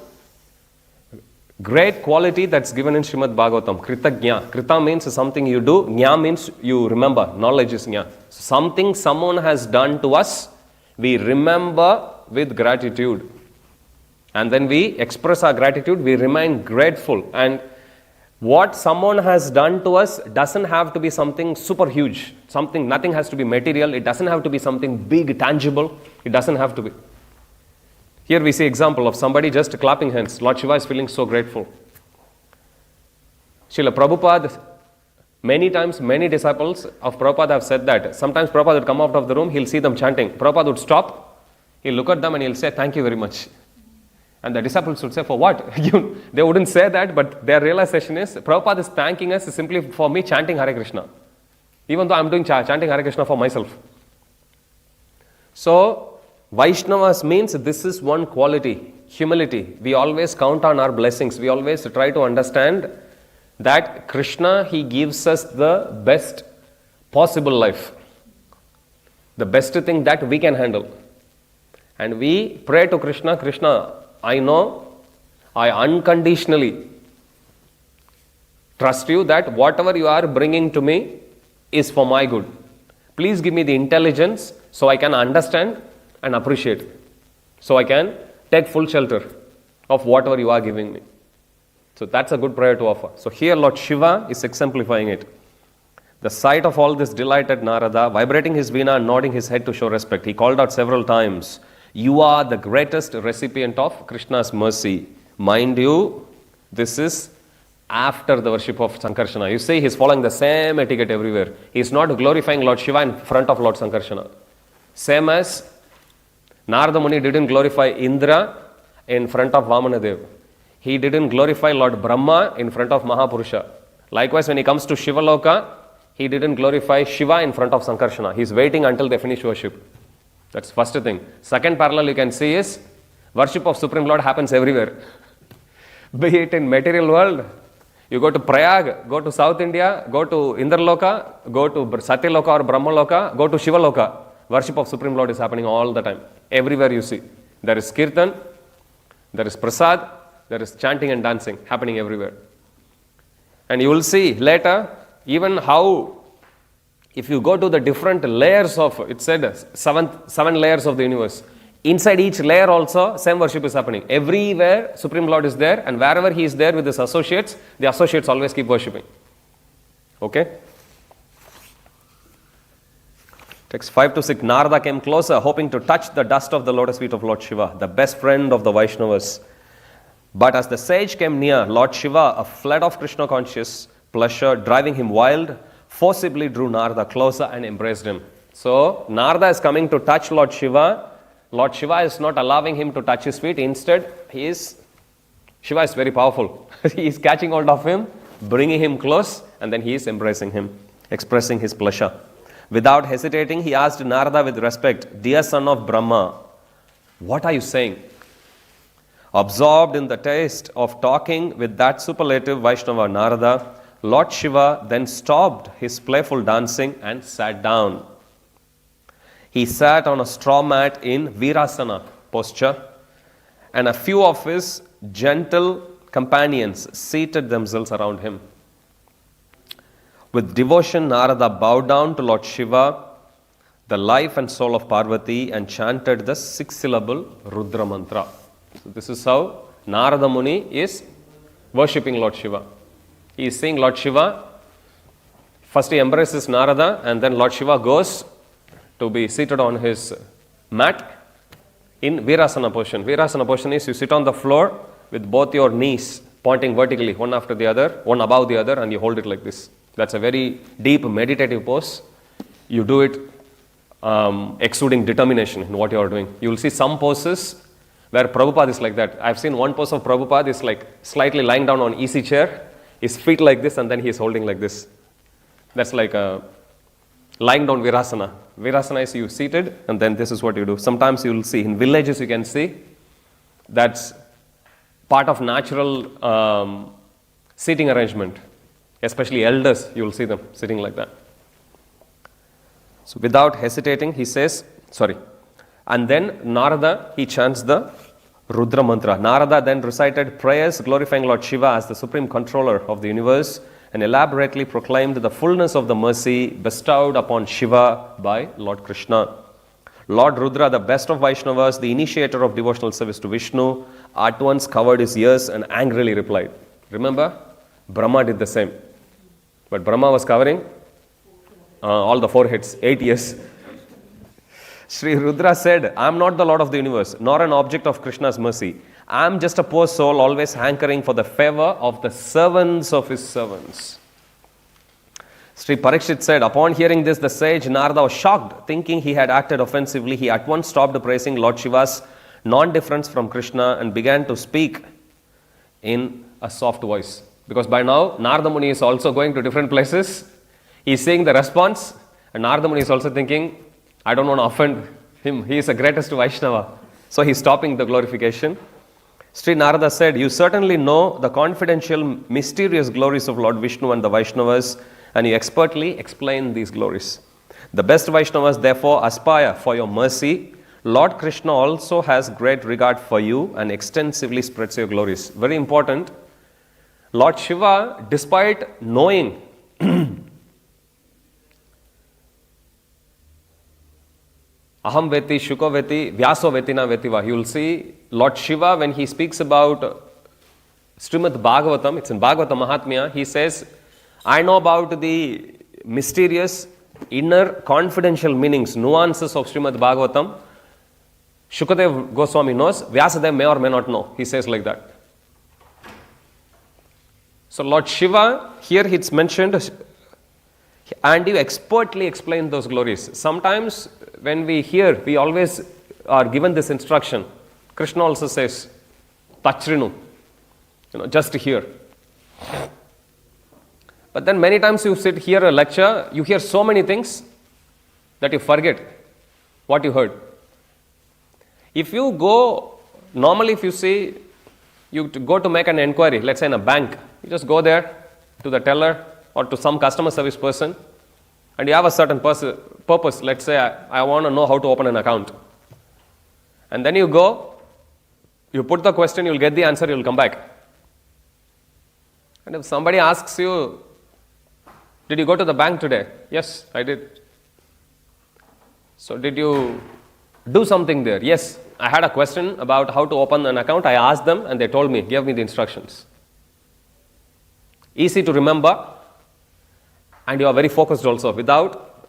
great quality that's given in Srimad Bhagavatam. Krita Jna. Krita means something you do. Jna means you remember. Knowledge is Jna. Something someone has done to us, we remember with gratitude. And then we express our gratitude, we remain grateful. And what someone has done to us doesn't have to be something super huge. Nothing has to be material. It doesn't have to be something big, tangible. It doesn't have to be. Here we see example of somebody just clapping hands. Lord Shiva is feeling so grateful. Srila Prabhupada, many times, many disciples of Prabhupada have said that. Sometimes Prabhupada would come out of the room, he'll see them chanting. Prabhupada would stop, he'll look at them and he'll say, thank you very much. And the disciples would say, for what? They wouldn't say that, but their realization is, Prabhupada is thanking us simply for me chanting Hare Krishna. Even though I'm doing chanting Hare Krishna for myself. So, Vaishnavas means this is one quality, humility. We always count on our blessings. We always try to understand that Krishna, he gives us the best possible life. The best thing that we can handle. And we pray to Krishna, Krishna, I know, I unconditionally trust you that whatever you are bringing to me is for my good. Please give me the intelligence so I can understand and appreciate. So I can take full shelter of whatever you are giving me. So that's a good prayer to offer. So here Lord Shiva is exemplifying it. The sight of all this delighted Narada, vibrating his veena and nodding his head to show respect. He called out several times, you are the greatest recipient of Krishna's mercy. Mind you, this is after the worship of Sankarshana. You see, he's following the same etiquette everywhere. He's not glorifying Lord Shiva in front of Lord Sankarshana. Same as Narada Muni didn't glorify Indra in front of Vamanadev. He didn't glorify Lord Brahma in front of Mahapurusha. Likewise, when he comes to Shivaloka, he didn't glorify Shiva in front of Sankarshana. He's waiting until they finish worship. That's first thing. Second parallel you can see is worship of Supreme Lord happens everywhere. Be it in material world, you go to Prayag, go to South India, go to Indraloka, go to Satyaloka or Brahmaloka, go to Shivaloka. Worship of Supreme Lord is happening all the time. Everywhere you see. There is Kirtan, there is Prasad, there is chanting and dancing happening everywhere. And you will see later even how, if you go to the different layers of, it said seven layers of the universe. Inside each layer also, same worship is happening. Everywhere Supreme Lord is there, and wherever he is there with his associates, the associates always keep worshipping. Okay? Text 5 to 6. Narada came closer, hoping to touch the dust of the lotus feet of Lord Shiva, the best friend of the Vaishnavas. But as the sage came near, Lord Shiva, a flood of Krishna conscious pleasure, driving him wild, forcibly drew Narada closer and embraced him. So, Narada is coming to touch Lord Shiva. Lord Shiva is not allowing him to touch his feet. Instead, Shiva is very powerful. He is catching hold of him, bringing him close, and then he is embracing him, expressing his pleasure. Without hesitating, he asked Narada with respect, dear son of Brahma, what are you saying? Absorbed in the taste of talking with that superlative Vaishnava Narada, Lord Shiva then stopped his playful dancing and sat down. He sat on a straw mat in Virasana posture, and a few of his gentle companions seated themselves around him. With devotion, Narada bowed down to Lord Shiva, the life and soul of Parvati, and chanted the 6-syllable Rudra mantra. So this is how Narada Muni is worshipping Lord Shiva. He is saying Lord Shiva, first he embraces Narada, and then Lord Shiva goes to be seated on his mat in Virasana position. Virasana position is you sit on the floor with both your knees pointing vertically, one after the other, one above the other, and you hold it like this. That's a very deep meditative pose. You do it exuding determination in what you are doing. You will see some poses where Prabhupada is like that. I've seen one pose of Prabhupada is like slightly lying down on easy chair, his feet like this, and then he is holding like this. That's like a lying down virasana. Virasana is you seated, and then this is what you do. Sometimes you will see, in villages you can see, that's part of natural seating arrangement. Especially elders, you will see them sitting like that. So without hesitating, he says, and then Narada, he chants the Rudra mantra. Narada then recited prayers glorifying Lord Shiva as the supreme controller of the universe and elaborately proclaimed the fullness of the mercy bestowed upon Shiva by Lord Krishna. Lord Rudra, the best of Vaishnavas, the initiator of devotional service to Vishnu, at once covered his ears and angrily replied. Remember, Brahma did the same. But Brahma was covering all the foreheads, 8 years. Sri Rudra said, I am not the Lord of the universe, nor an object of Krishna's mercy. I am just a poor soul always hankering for the favor of the servants of his servants. Sri Parikshit said, upon hearing this, the sage Narada was shocked, thinking he had acted offensively. He at once stopped praising Lord Shiva's non-difference from Krishna and began to speak in a soft voice. Because by now, Narada Muni is also going to different places. He is seeing the response, and Narada Muni is also thinking, I don't want to offend him. He is the greatest Vaishnava. So he is stopping the glorification. Sri Narada said, you certainly know the confidential, mysterious glories of Lord Vishnu and the Vaishnavas, and you expertly explain these glories. The best Vaishnavas therefore aspire for your mercy. Lord Krishna also has great regard for you and extensively spreads your glories. Very important. Lord Shiva, despite knowing Aham veti, Shuko veti, Vyaso vetina vetiva. You will see Lord Shiva, when he speaks about Srimad Bhagavatam, it's in Bhagavata Mahatmya, he says, I know about the mysterious, inner, confidential meanings, nuances of Srimad Bhagavatam. Shukadev Goswami knows, Vyasadeva may or may not know. He says like that. So Lord Shiva, here it's mentioned, and you expertly explain those glories. Sometimes when we hear, we always are given this instruction. Krishna also says, Tachrinu, just hear. But then many times you sit, hear a lecture, you hear so many things that you forget what you heard. If you go, normally if you see, you go to make an inquiry, let's say in a bank, you just go there to the teller or to some customer service person, and you have a certain purpose. Let's say I want to know how to open an account. And then you go, you put the question, you'll get the answer, you'll come back. And if somebody asks you, did you go to the bank today? Yes, I did. So did you do something there? Yes, I had a question about how to open an account. I asked them and they told me, gave me the instructions. Easy to remember, and you are very focused also without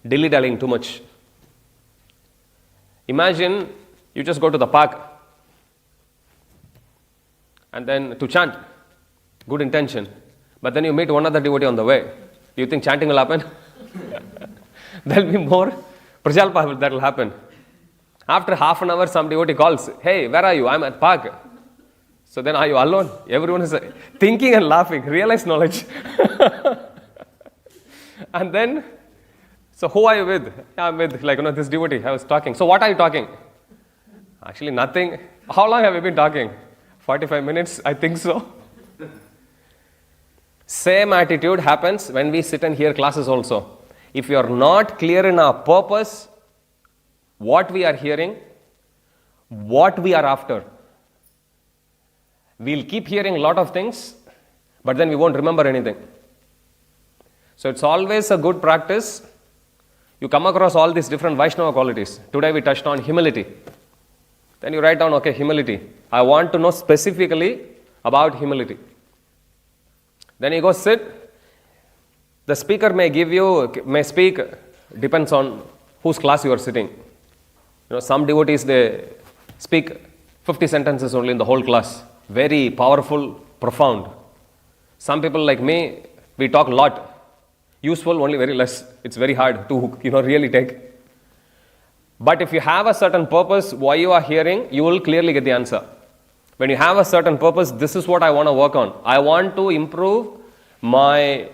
dilly-dallying too much. Imagine you just go to the park and then to chant, good intention, but then you meet one other devotee on the way. Do you think chanting will happen? There will be more prajalpa that will happen. After half an hour, some devotee calls, hey, where are you? I'm at park. So then are you alone? Everyone is thinking and laughing, realize knowledge. And then, so who are you with? I'm with this devotee, I was talking. So what are you talking? Actually nothing. How long have you been talking? 45 minutes, I think so. Same attitude happens when we sit and hear classes also. If you are not clear in our purpose, what we are hearing, what we are after, we'll keep hearing a lot of things, but then we won't remember anything. So it's always a good practice. You come across all these different Vaishnava qualities. Today we touched on humility. Then you write down, okay, humility. I want to know specifically about humility. Then you go sit. The speaker may speak, depends on whose class you are sitting. Some devotees, they speak 50 sentences only in the whole class. Very powerful profound. Some people like me, we talk a lot. Useful, only very less. It's very hard to, really take. But if you have a certain purpose, why you are hearing, you will clearly get the answer. When you have a certain purpose, this is what I want to work on. I want to improve my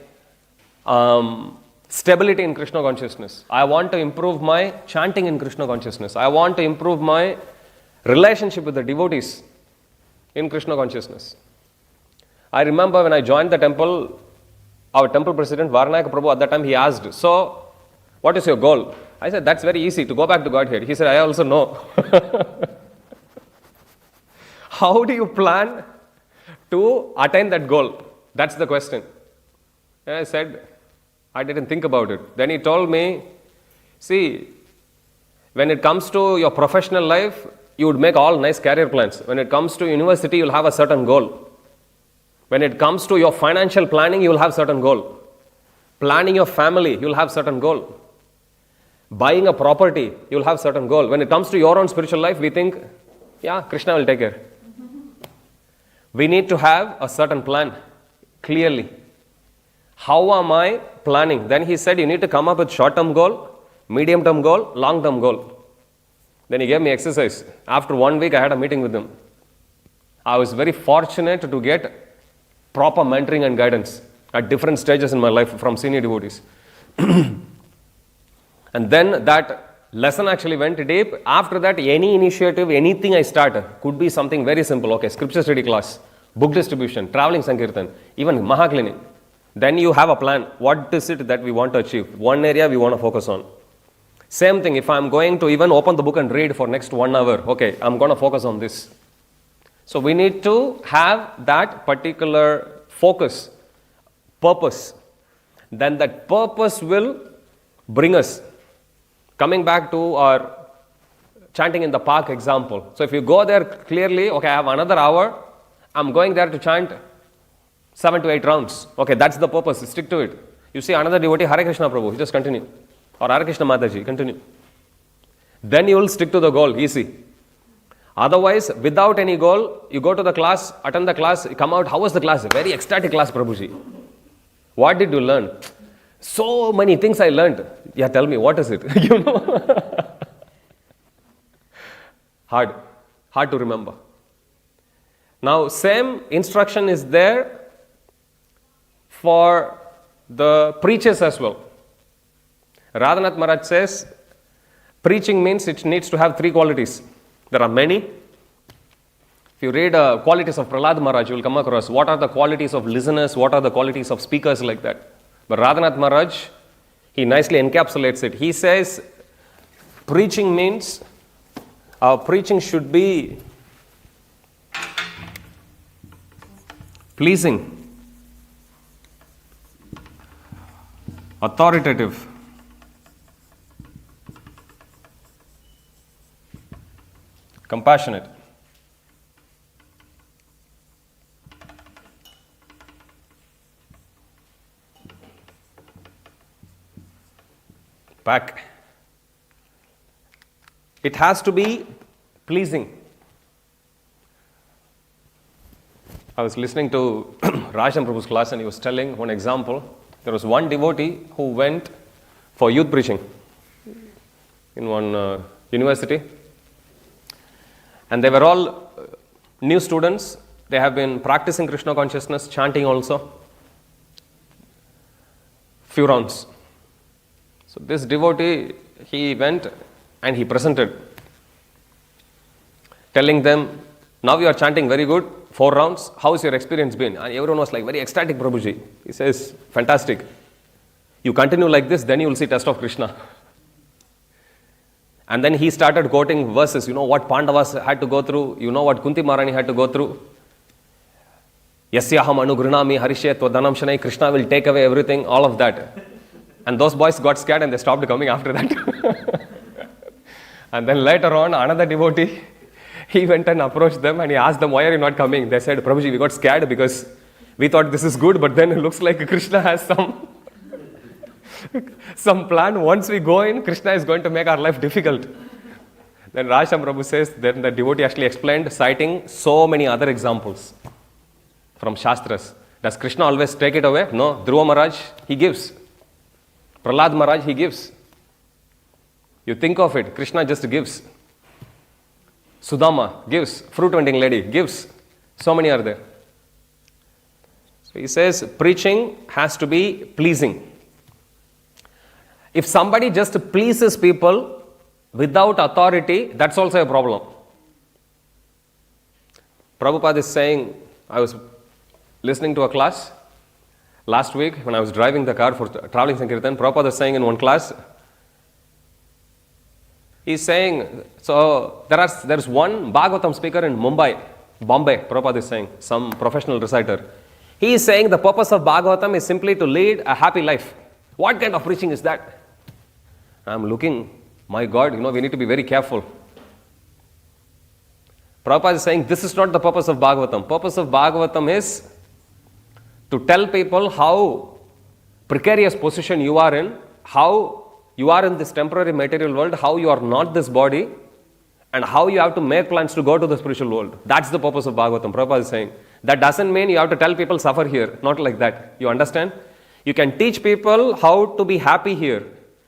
stability in Krishna consciousness. I want to improve my chanting in Krishna consciousness. I want to improve my relationship with the devotees in Krishna consciousness. I remember when I joined the temple, our temple president, Varanayaka Prabhu, at that time he asked, so, what is your goal? I said, that's very easy, to go back to Godhead. He said, I also know. How do you plan to attain that goal? That's the question. And I said, I didn't think about it. Then he told me, see, when it comes to your professional life, you would make all nice career plans. When it comes to university, you'll have a certain goal. When it comes to your financial planning, you will have certain goal. Planning your family, you will have certain goal. Buying a property, you will have certain goal. When it comes to your own spiritual life, we think, yeah, Krishna will take care. We need to have a certain plan, clearly. How am I planning? Then he said, you need to come up with short-term goal, medium-term goal, long-term goal. Then he gave me exercise. After 1 week, I had a meeting with him. I was very fortunate to get proper mentoring and guidance at different stages in my life from senior devotees. And then that lesson actually went deep. After that, any initiative, anything I started could be something very simple. Okay, scripture study class, book distribution, traveling Sankirtan, even Mahaclinic. Then you have a plan. What is it that we want to achieve? One area we want to focus on. Same thing, if I'm going to even open the book and read for next 1 hour, okay, I'm going to focus on this. So we need to have that particular focus, purpose. Then that purpose will bring us. Coming back to our chanting in the park example. So if you go there clearly, okay, I have another hour, I'm going there to chant 7 to 8 rounds. Okay, that's the purpose, stick to it. You see another devotee, Hare Krishna Prabhu, just continue. Or Hare Krishna Mataji, continue. Then you will stick to the goal, easy. Otherwise, without any goal, you go to the class, attend the class, come out, how was the class? Very ecstatic class, Prabhuji. What did you learn? So many things I learned. Yeah, tell me, what is it? Hard to remember. Now, same instruction is there for the preachers as well. Radhanath Maharaj says, preaching means it needs to have 3 qualities. There are many. If you read qualities of Prahlad Maharaj, you will come across what are the qualities of listeners, what are the qualities of speakers, like that. But Radhanath Maharaj, he nicely encapsulates it. He says, preaching means, our preaching should be pleasing, authoritative, compassionate, back. It has to be pleasing. I was listening to Ghanashyam Prabhu's class and he was telling one example. There was one devotee who went for youth preaching in one university. And they were all new students. They have been practicing Krishna consciousness, chanting also. Few rounds. So this devotee, he went and he presented, telling them, now you are chanting very good, 4 rounds, how has your experience been? And everyone was like, very ecstatic, Prabhuji. He says, fantastic. You continue like this, then you will see test of Krishna. And then he started quoting verses, you know what Pandavas had to go through, you know what Kunti Maharani had to go through. Yasyaham anugrinami harishyet tvadanam shanai, Krishna will take away everything, all of that. And those boys got scared and they stopped coming after that. And then later on, another devotee, he went and approached them and he asked them, why are you not coming? They said, Prabhuji, we got scared because we thought this is good, but then it looks like Krishna has some plan. Once we go in, Krishna is going to make our life difficult. Then Ghanashyam Prabhu says, then the devotee actually explained, citing so many other examples. from Shastras. Does Krishna always take it away? No. Dhruva Maharaj, he gives. Prahlad Maharaj, he gives. You think of it, Krishna just gives. Sudama gives. Fruit vending lady gives. So many are there. So he says, preaching has to be pleasing. If somebody just pleases people without authority, that's also a problem. Prabhupada is saying, I was listening to a class last week when I was driving the car for traveling Sankirtan. Prabhupada is saying in one class, he's saying, so there's one Bhagavatam speaker in Bombay, Prabhupada is saying, some professional reciter. He is saying the purpose of Bhagavatam is simply to lead a happy life. What kind of preaching is that? I'm looking, my God, we need to be very careful. Prabhupada is saying this is not the purpose of Bhagavatam. Purpose of Bhagavatam is to tell people how precarious position you are in, how you are in this temporary material world, how you are not this body, and how you have to make plans to go to the spiritual world. That's the purpose of Bhagavatam. Prabhupada is saying. That doesn't mean you have to tell people suffer here. Not like that. You understand? You can teach people how to be happy here.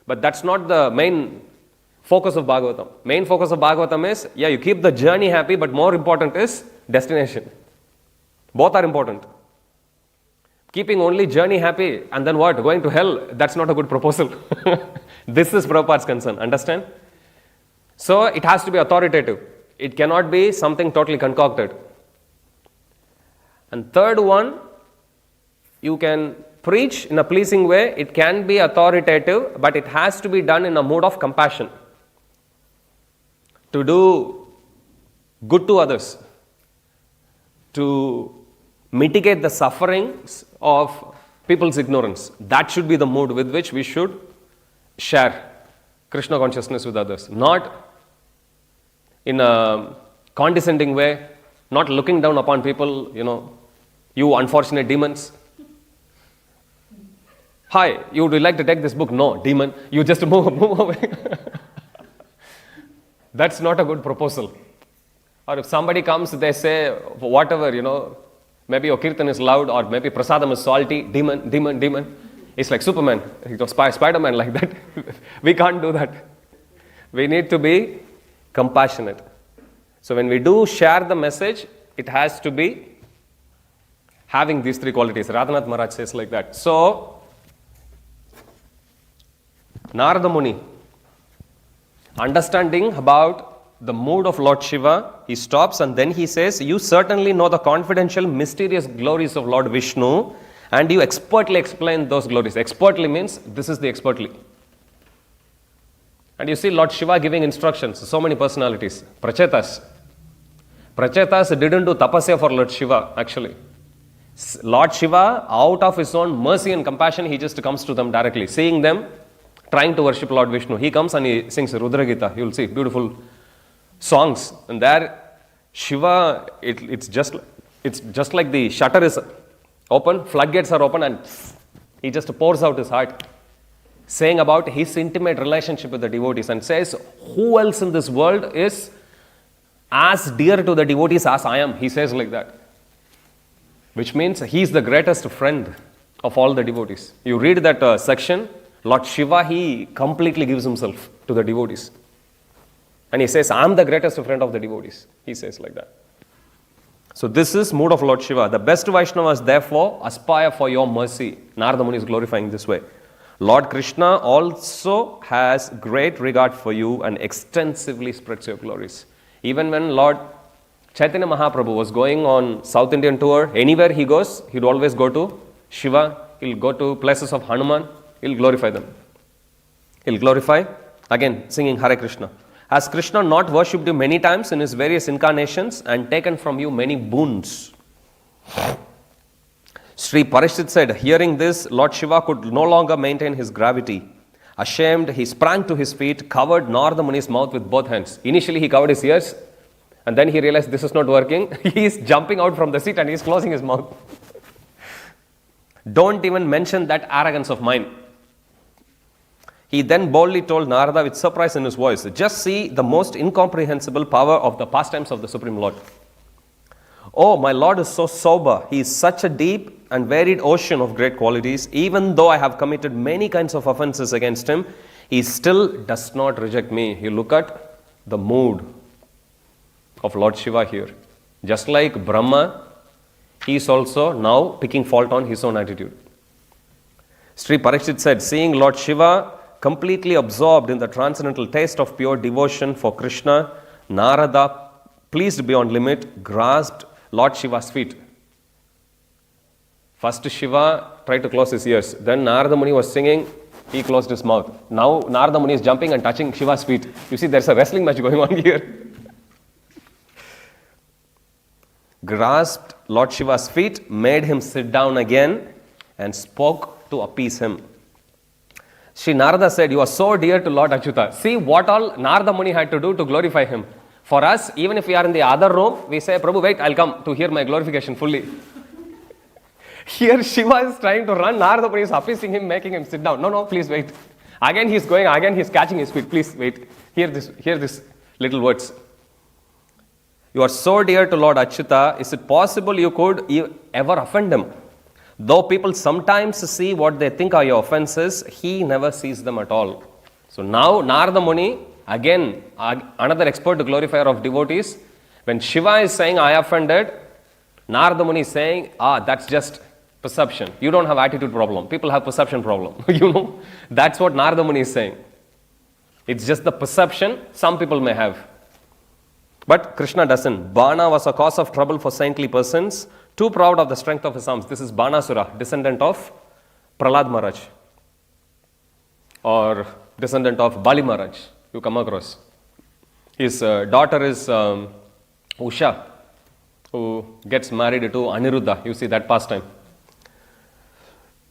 But that's not the main focus of Bhagavatam. Main focus of Bhagavatam is, you keep the journey happy, but more important is destination. Both are important. Keeping only journey happy and then what? Going to hell, that's not a good proposal. This is Prabhupada's concern. Understand? So it has to be authoritative. It cannot be something totally concocted. And third one, you can preach in a pleasing way. It can be authoritative, but it has to be done in a mood of compassion. To do good to others. To mitigate the sufferings of people's ignorance. That should be the mood with which we should share Krishna consciousness with others. Not in a condescending way, not looking down upon people, you unfortunate demons. Hi, you would like to take this book? No, demon. You just move away. That's not a good proposal. Or if somebody comes, they say, whatever, maybe your kirtan is loud or maybe prasadam is salty, demon. It's like Superman, Spider-Man like that. We can't do that. We need to be compassionate. So when we do share the message, it has to be having these three qualities. Radhanath Maharaj says like that. So, Narada Muni, understanding about the mood of Lord Shiva, he stops and then he says, you certainly know the confidential, mysterious glories of Lord Vishnu and you expertly explain those glories. Expertly means, this is the expertly. And you see Lord Shiva giving instructions, so many personalities. Prachetas didn't do tapasya for Lord Shiva, actually. Lord Shiva, out of his own mercy and compassion, he just comes to them directly. Seeing them trying to worship Lord Vishnu, he comes and he sings Rudra Gita. You will see beautiful songs. And there, Shiva, it's just like the shutter is open, floodgates are open, and he just pours out his heart, saying about his intimate relationship with the devotees, and says, who else in this world is as dear to the devotees as I am? He says like that. Which means he is the greatest friend of all the devotees. You read that section, Lord Shiva, he completely gives himself to the devotees. And he says, I am the greatest friend of the devotees. He says like that. So this is mood of Lord Shiva. The best Vaishnavas therefore aspire for your mercy. Narada Muni is glorifying this way. Lord Krishna also has great regard for you and extensively spreads your glories. Even when Lord Chaitanya Mahaprabhu was going on South Indian tour, anywhere he goes, he'd always go to Shiva, he'll go to places of Hanuman, he'll glorify them. He'll glorify, again, singing Hare Krishna. Has Krishna not worshipped you many times in his various incarnations and taken from you many boons? Sri Parishit said, hearing this, Lord Shiva could no longer maintain his gravity. Ashamed, he sprang to his feet, covered Narada Muni's mouth with both hands. Initially, he covered his ears, and then he realized this is not working. He is jumping out from the seat and he is closing his mouth. Don't even mention that arrogance of mine. He then boldly told Narada with surprise in his voice, just see the most incomprehensible power of the pastimes of the Supreme Lord. Oh, my Lord is so sober. He is such a deep and varied ocean of great qualities. Even though I have committed many kinds of offenses against him, he still does not reject me. You look at the mood of Lord Shiva here. Just like Brahma, he is also now picking fault on his own attitude. Sri Parikshit said, seeing Lord Shiva completely absorbed in the transcendental taste of pure devotion for Krishna, Narada, pleased beyond limit, grasped Lord Shiva's feet. First Shiva tried to close his ears. Then Narada Muni was singing, he closed his mouth. Now Narada Muni is jumping and touching Shiva's feet. You see, there's a wrestling match going on here. Grasped Lord Shiva's feet, made him sit down again and spoke to appease him. Sri Narada said, you are so dear to Lord Achyuta. See what all Narada Muni had to do to glorify him. For us, even if we are in the other room, we say, Prabhu, wait, I'll come to hear my glorification fully. Here Shiva is trying to run, Narada Muni is appeasing him, making him sit down. No, please wait. Again he's going, again he's catching his feet. Please wait. Hear this little words. You are so dear to Lord Achyuta, is it possible you could ever offend him? Though people sometimes see what they think are your offenses, he never sees them at all. So now Narada Muni, again another expert glorifier of devotees, when Shiva is saying, I offended, Narada Muni is saying, that's just perception. You don't have attitude problem. People have perception problem. That's what Narada Muni is saying. It's just the perception some people may have. But Krishna doesn't. Bana was a cause of trouble for saintly persons, too proud of the strength of his arms. This is Banasura, descendant of Prahlad Maharaj, or descendant of Bali Maharaj. You come across. His daughter is Usha, who gets married to Aniruddha. You see that pastime.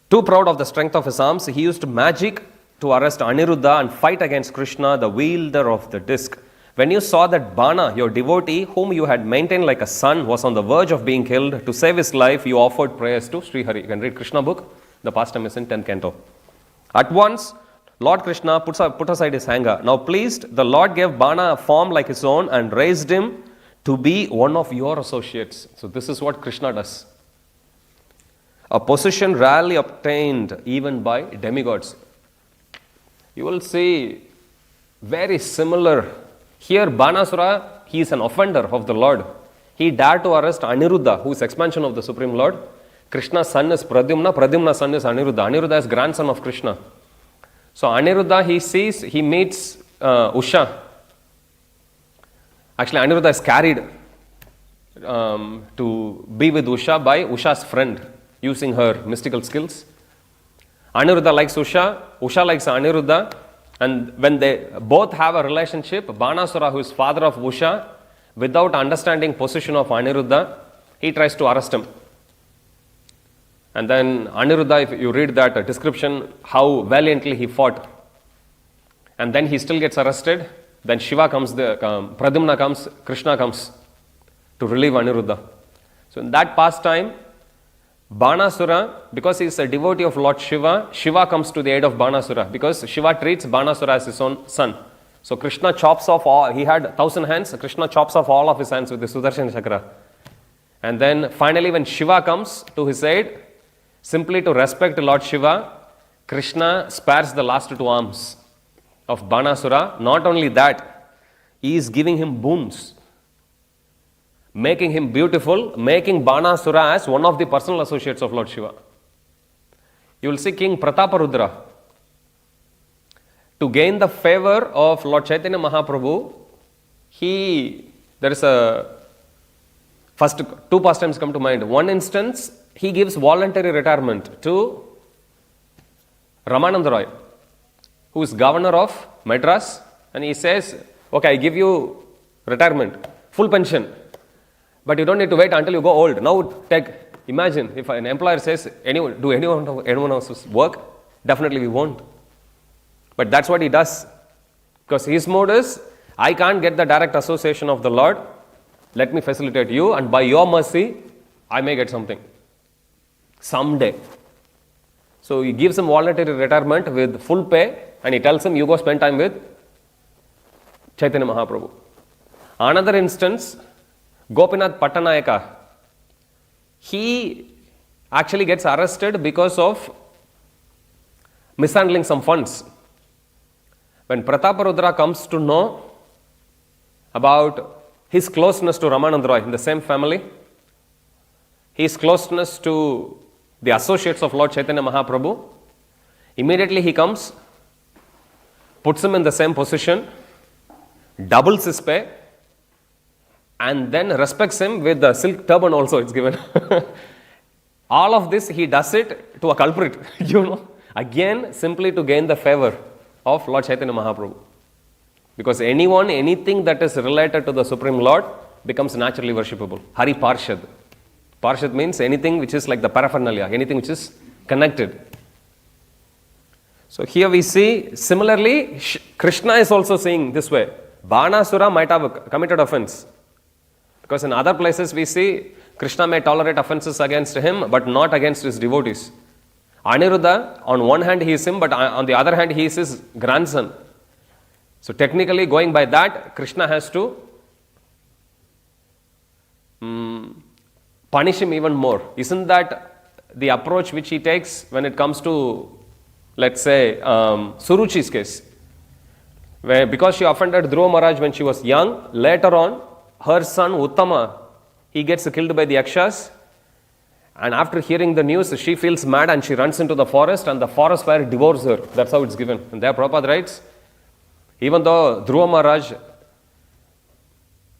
Too proud of the strength of his arms, he used magic to arrest Aniruddha and fight against Krishna, the wielder of the disc. When you saw that Bana, your devotee, whom you had maintained like a son, was on the verge of being killed, to save his life, you offered prayers to Sri Hari. You can read Krishna book. The pastime is in 10th canto. At once, Lord Krishna put aside his anger. Now pleased, the Lord gave Bana a form like his own and raised him to be one of your associates. So this is what Krishna does. A position rarely obtained even by demigods. You will see very similar. Here Banasura, he is an offender of the Lord. He dared to arrest Aniruddha, who is expansion of the Supreme Lord. Krishna's son is Pradyumna, Pradyumna's son is Aniruddha. Aniruddha is grandson of Krishna. So Aniruddha, he meets Usha. Actually, Aniruddha is carried to be with Usha by Usha's friend, using her mystical skills. Aniruddha likes Usha, Usha likes Aniruddha, and when they both have a relationship, Banasura, who is father of Usha, without understanding position of Aniruddha, he tries to arrest him. And then Aniruddha, if you read that description, how valiantly he fought. And then he still gets arrested. Then Shiva comes, Pradyumna comes, Krishna comes to relieve Aniruddha. So in that pastime, Banasura, because he is a devotee of Lord Shiva, Shiva comes to the aid of Banasura because Shiva treats Banasura as his own son. So Krishna chops off all, he had 1,000 hands, Krishna chops off all of his hands with the Sudarshan Chakra. And then finally when Shiva comes to his aid, simply to respect Lord Shiva, Krishna spares the last two arms of Banasura. Not only that, he is giving him boons, making him beautiful, making Banasura as one of the personal associates of Lord Shiva. You will see King Prataparudra. To gain the favor of Lord Chaitanya Mahaprabhu, there is first two pastimes come to mind. One instance, he gives voluntary retirement to Ramananda Roy, who is governor of Madras, and he says, okay, I give you retirement, full pension. But you don't need to wait until you go old. Now imagine if an employer says, do anyone else's work? Definitely we won't. But that's what he does. Because his mode is, I can't get the direct association of the Lord. Let me facilitate you, and by your mercy, I may get something. Someday. So he gives him voluntary retirement with full pay, and he tells him, you go spend time with Chaitanya Mahaprabhu. Another instance, Gopinath Pattanayaka, he actually gets arrested because of mishandling some funds. When Prataparudra comes to know about his closeness to Ramanand Roy in the same family, his closeness to the associates of Lord Chaitanya Mahaprabhu, immediately he comes, puts him in the same position, doubles his pay, and then respects him with the silk turban also it's given. All of this he does it to a culprit, again simply to gain the favor of Lord Chaitanya Mahaprabhu. Because anything that is related to the Supreme Lord becomes naturally worshipable. Hari Parshad. Parshad means anything which is like the paraphernalia, anything which is connected. So here we see, similarly, Krishna is also saying this way. Banasura might have committed offense. Because in other places we see Krishna may tolerate offenses against him, but not against his devotees. Aniruddha, on one hand he is him, but on the other hand he is his grandson. So technically, going by that, Krishna has to punish him even more. Isn't that the approach which he takes when it comes to, let's say, Suruchi's case? Where because she offended Dhruva Maharaj when she was young, later on, her son Uttama, he gets killed by the Yakshas. And after hearing the news, she feels mad and she runs into the forest, and the forest fire devours her. That's how it's given. And there Prabhupada writes, even though Dhruva Maharaj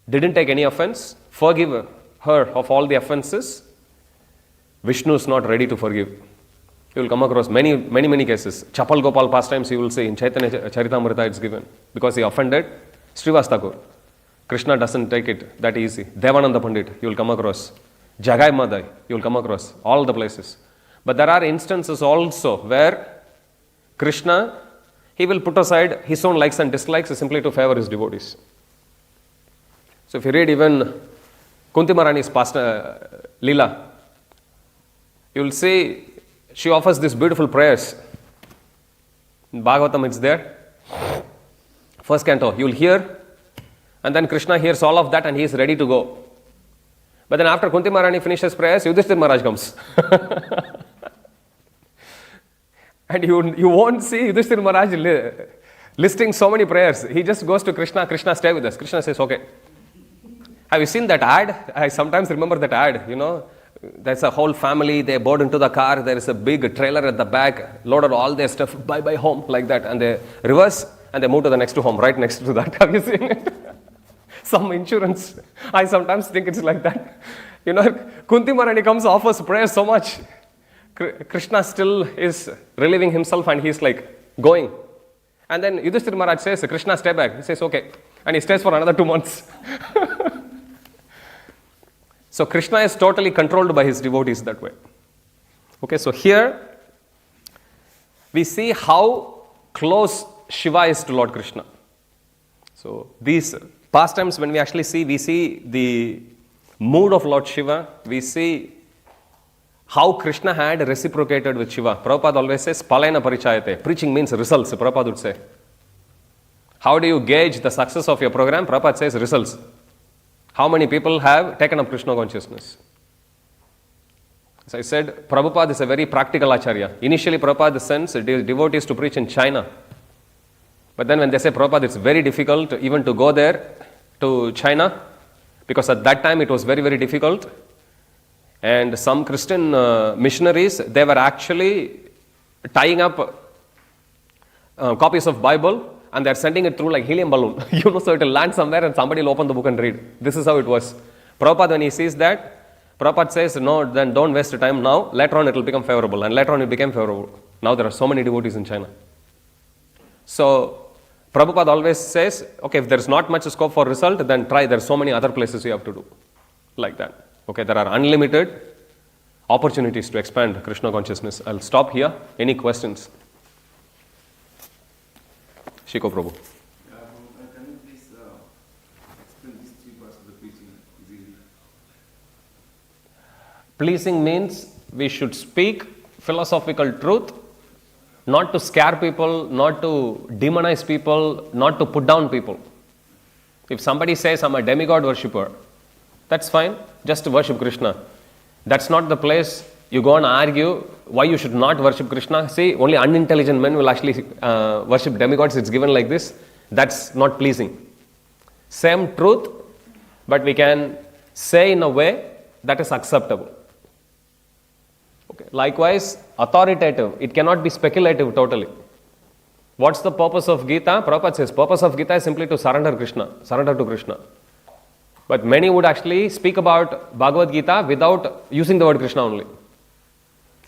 didn't take any offense, forgive her of all the offenses, Vishnu is not ready to forgive. You will come across many cases. Chapal Gopal pastimes you will see in Chaitanya Charitamrita it's given. Because he offended Srivas Thakur. Krishna doesn't take it that easy. Devananda Pandit you will come across. Jagai Madai you will come across. All the places. But there are instances also where Krishna, he will put aside his own likes and dislikes simply to favor his devotees. So if you read even Kunti Maharani's past Leela, you will see she offers these beautiful prayers. In Bhagavatam it's there. First canto, you will hear, and then Krishna hears all of that and he is ready to go. But then after Kunti Maharani finishes prayers, Yudhishthira Maharaj comes. And you won't see Yudhishthira Maharaj listing so many prayers. He just goes to Krishna, Krishna stay with us. Krishna says, okay. Have you seen that ad? I sometimes remember that ad, There's a whole family, they board into the car, there is a big trailer at the back, loaded all their stuff, bye home, like that. And they reverse and they move to the next home, right next to that. Have you seen it? Some insurance. I sometimes think it's like that. Kunti Maharani comes, offers prayers so much. Krishna still is relieving himself and he's like going. And then Yudhishthira Maharaj says, Krishna, stay back. He says, okay. And he stays for another 2 months. So Krishna is totally controlled by his devotees that way. Okay, so here we see how close Shiva is to Lord Krishna. So these pastimes, when we actually see, we see the mood of Lord Shiva. We see how Krishna had reciprocated with Shiva. Prabhupada always says, Palena Parichayate. Preaching means results, Prabhupada would say. How do you gauge the success of your program? Prabhupada says results. How many people have taken up Krishna consciousness? As I said, Prabhupada is a very practical acharya. Initially, Prabhupada sends devotees to preach in China. But then when they say Prabhupada, it's very difficult even to go there to China, because at that time it was very, very difficult. And some Christian missionaries, they were actually tying up copies of Bible and they're sending it through like helium balloon. So it will land somewhere and somebody will open the book and read. This is how it was. Prabhupada, when he sees that, Prabhupada says, no, then don't waste time now. Later on it will become favorable. And later on it became favorable. Now there are so many devotees in China. So Prabhupada always says, okay, if there is not much scope for result, then try. There are so many other places you have to do. Like that. Okay, there are unlimited opportunities to expand Krishna consciousness. I'll stop here. Any questions? Shiko Prabhu. Can you please explain these 3 parts of the preaching easily? Pleasing means we should speak philosophical truth, not to scare people, not to demonize people, not to put down people. If somebody says, I'm a demigod worshipper, that's fine, just worship Krishna. That's not the place you go and argue why you should not worship Krishna. See, only unintelligent men will actually worship demigods. It's given like this. That's not pleasing. Same truth, but we can say in a way that is acceptable. Okay. Likewise, authoritative. It cannot be speculative totally. What's the purpose of Gita? Prabhupada says, purpose of Gita is simply to surrender to Krishna. But many would actually speak about Bhagavad Gita without using the word Krishna only.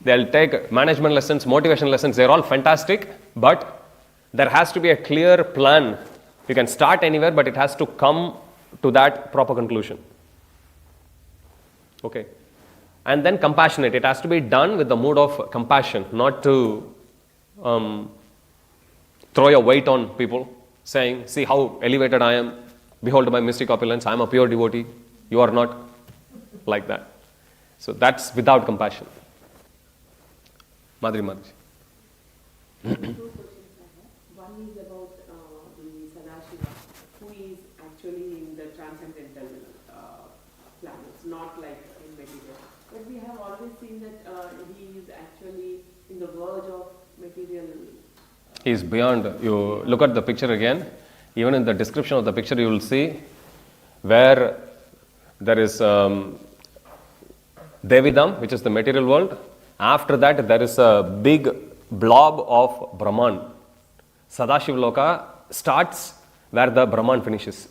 They'll take management lessons, motivation lessons, they're all fantastic, but there has to be a clear plan. You can start anywhere, but it has to come to that proper conclusion. Okay. And then compassionate. It has to be done with the mood of compassion, not to throw your weight on people, saying, see how elevated I am, behold my mystic opulence, I am a pure devotee, you are not, like that. So that's without compassion. Madhuri. Two questions I have. One is about the Sadashiva, who is actually in the transcendental planets, not like in material. But we have always seen that he is actually in the verge of material. He is beyond. You look at the picture again. Even in the description of the picture, you will see where there is Devidam, which is the material world. After that, there is a big blob of Brahman. Sadashiv Loka starts where the Brahman finishes.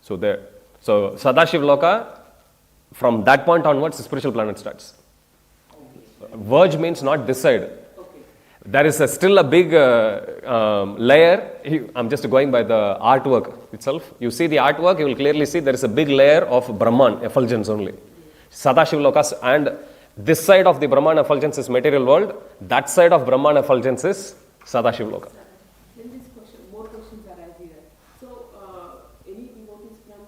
So Sadashiv Loka, from that point onwards, the spiritual planet starts. Verge means not this side. There is still a big layer. I'm just going by the artwork itself. You see the artwork, you will clearly see there is a big layer of Brahman, effulgence only. Sadashiv Lokas, and this side of the Brahman effulgence is material world. That side of Brahman effulgence is Sadashiv Loka. Then this question, more questions arise here. So, any devotees from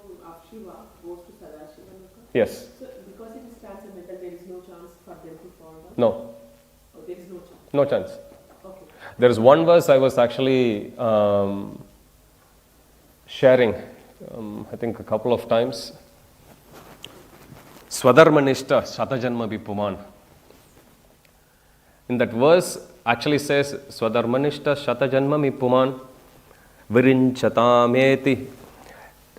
Shiva goes to Sadashiva Loka? Yes. So, because it is transcendental, there is no chance for them to fall down? No. Oh, there is no chance? No chance. Okay. There is one verse I was actually sharing, I think a couple of times. Swadharmanishta Shatajanma Vipuman. In that verse actually says Swadharmanishta Shatajanma Vipuman Virinchatameti.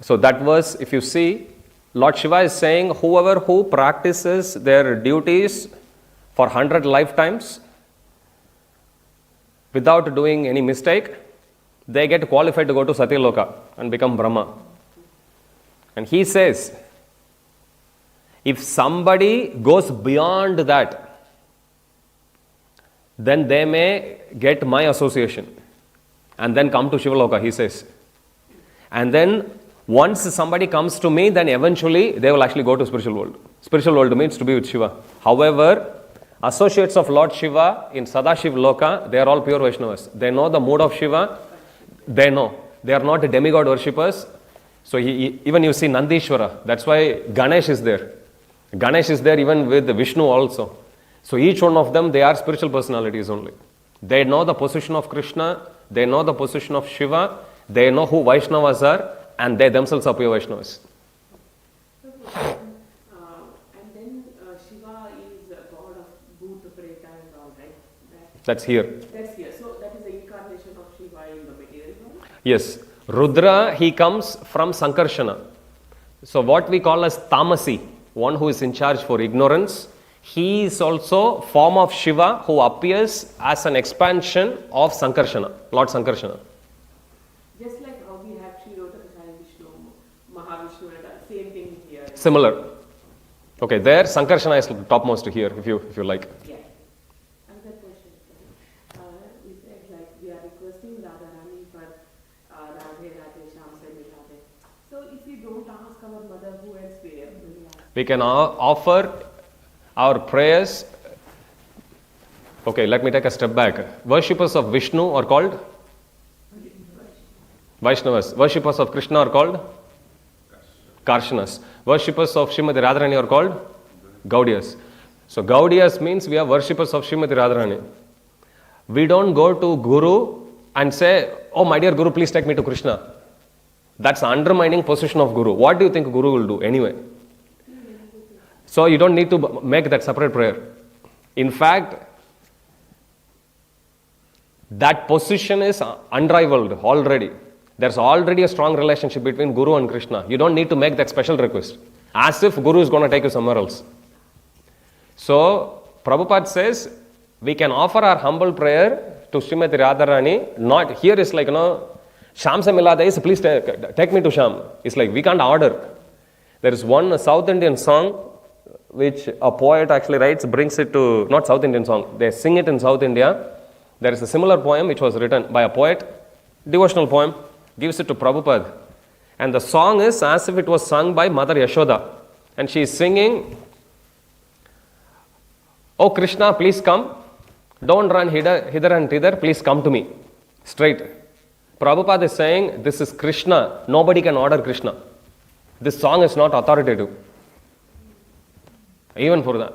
So that verse, if you see, Lord Shiva is saying whoever who practices their duties for 100 lifetimes without doing any mistake, they get qualified to go to Satyaloka and become Brahma. And he says, if somebody goes beyond that, then they may get my association and then come to Shivaloka, he says. And then once somebody comes to me, then eventually they will actually go to spiritual world. Spiritual world means to be with Shiva. However, associates of Lord Shiva in Sadashiv Loka, they are all pure Vaishnavas. They know the mood of Shiva. They know. They are not demigod worshippers. So even you see Nandishwara, that's why Ganesh is there. Ganesh is there even with Vishnu also. So each one of them, they are spiritual personalities only. They know the position of Krishna, they know the position of Shiva, they know who Vaishnavas are, and they themselves are pure Vaishnavas. And then Shiva is a god of Bhuta, Preta and all, right? That's here. That's here. So that is the incarnation of Shiva in the material world? Yes. Rudra, he comes from Sankarshana. So what we call as Tamasi, one who is in charge for ignorance, he is also form of Shiva who appears as an expansion of Sankarshana, Lord Sankarshana. Just like how we have Shirota, Vishnu, Mahavishnu, and same thing here. Similar. Okay, there Sankarshana is topmost here, if you like. Yeah. Another question. We said like we are requesting Radharani for Radhe Radhe Shamsa Radhe. So if we don't ask our mother, who else will we ask? We can offer our prayers. Okay, let me take a step back. Worshippers of Vishnu are called Vaishnavas. Worshippers of Krishna are called Karshanas. Worshippers of Srimati Radharani are called Gaudiyas. So Gaudiyas means we are worshippers of Srimati Radharani. We don't go to Guru and say, oh my dear Guru, please take me to Krishna. That's undermining position of Guru. What do you think Guru will do anyway? So you don't need to make that separate prayer. In fact, that position is unrivaled already. There's already a strong relationship between Guru and Krishna. You don't need to make that special request, as if Guru is going to take you somewhere else. So, Prabhupada says, we can offer our humble prayer to Srimati Radharani. Not, here is like, Shamsa Milada is, please take me to Sham. It's like, we can't order. There is one South Indian song which a poet actually writes, brings it to, not South Indian song, they sing it in South India. There is a similar poem which was written by a poet, devotional poem, gives it to Prabhupada. And the song is as if it was sung by Mother Yashoda. And she is singing, "Oh Krishna, please come. Don't run hither and thither, please come to me." Straight. Prabhupada is saying, this is Krishna. Nobody can order Krishna. This song is not authoritative. Even for that.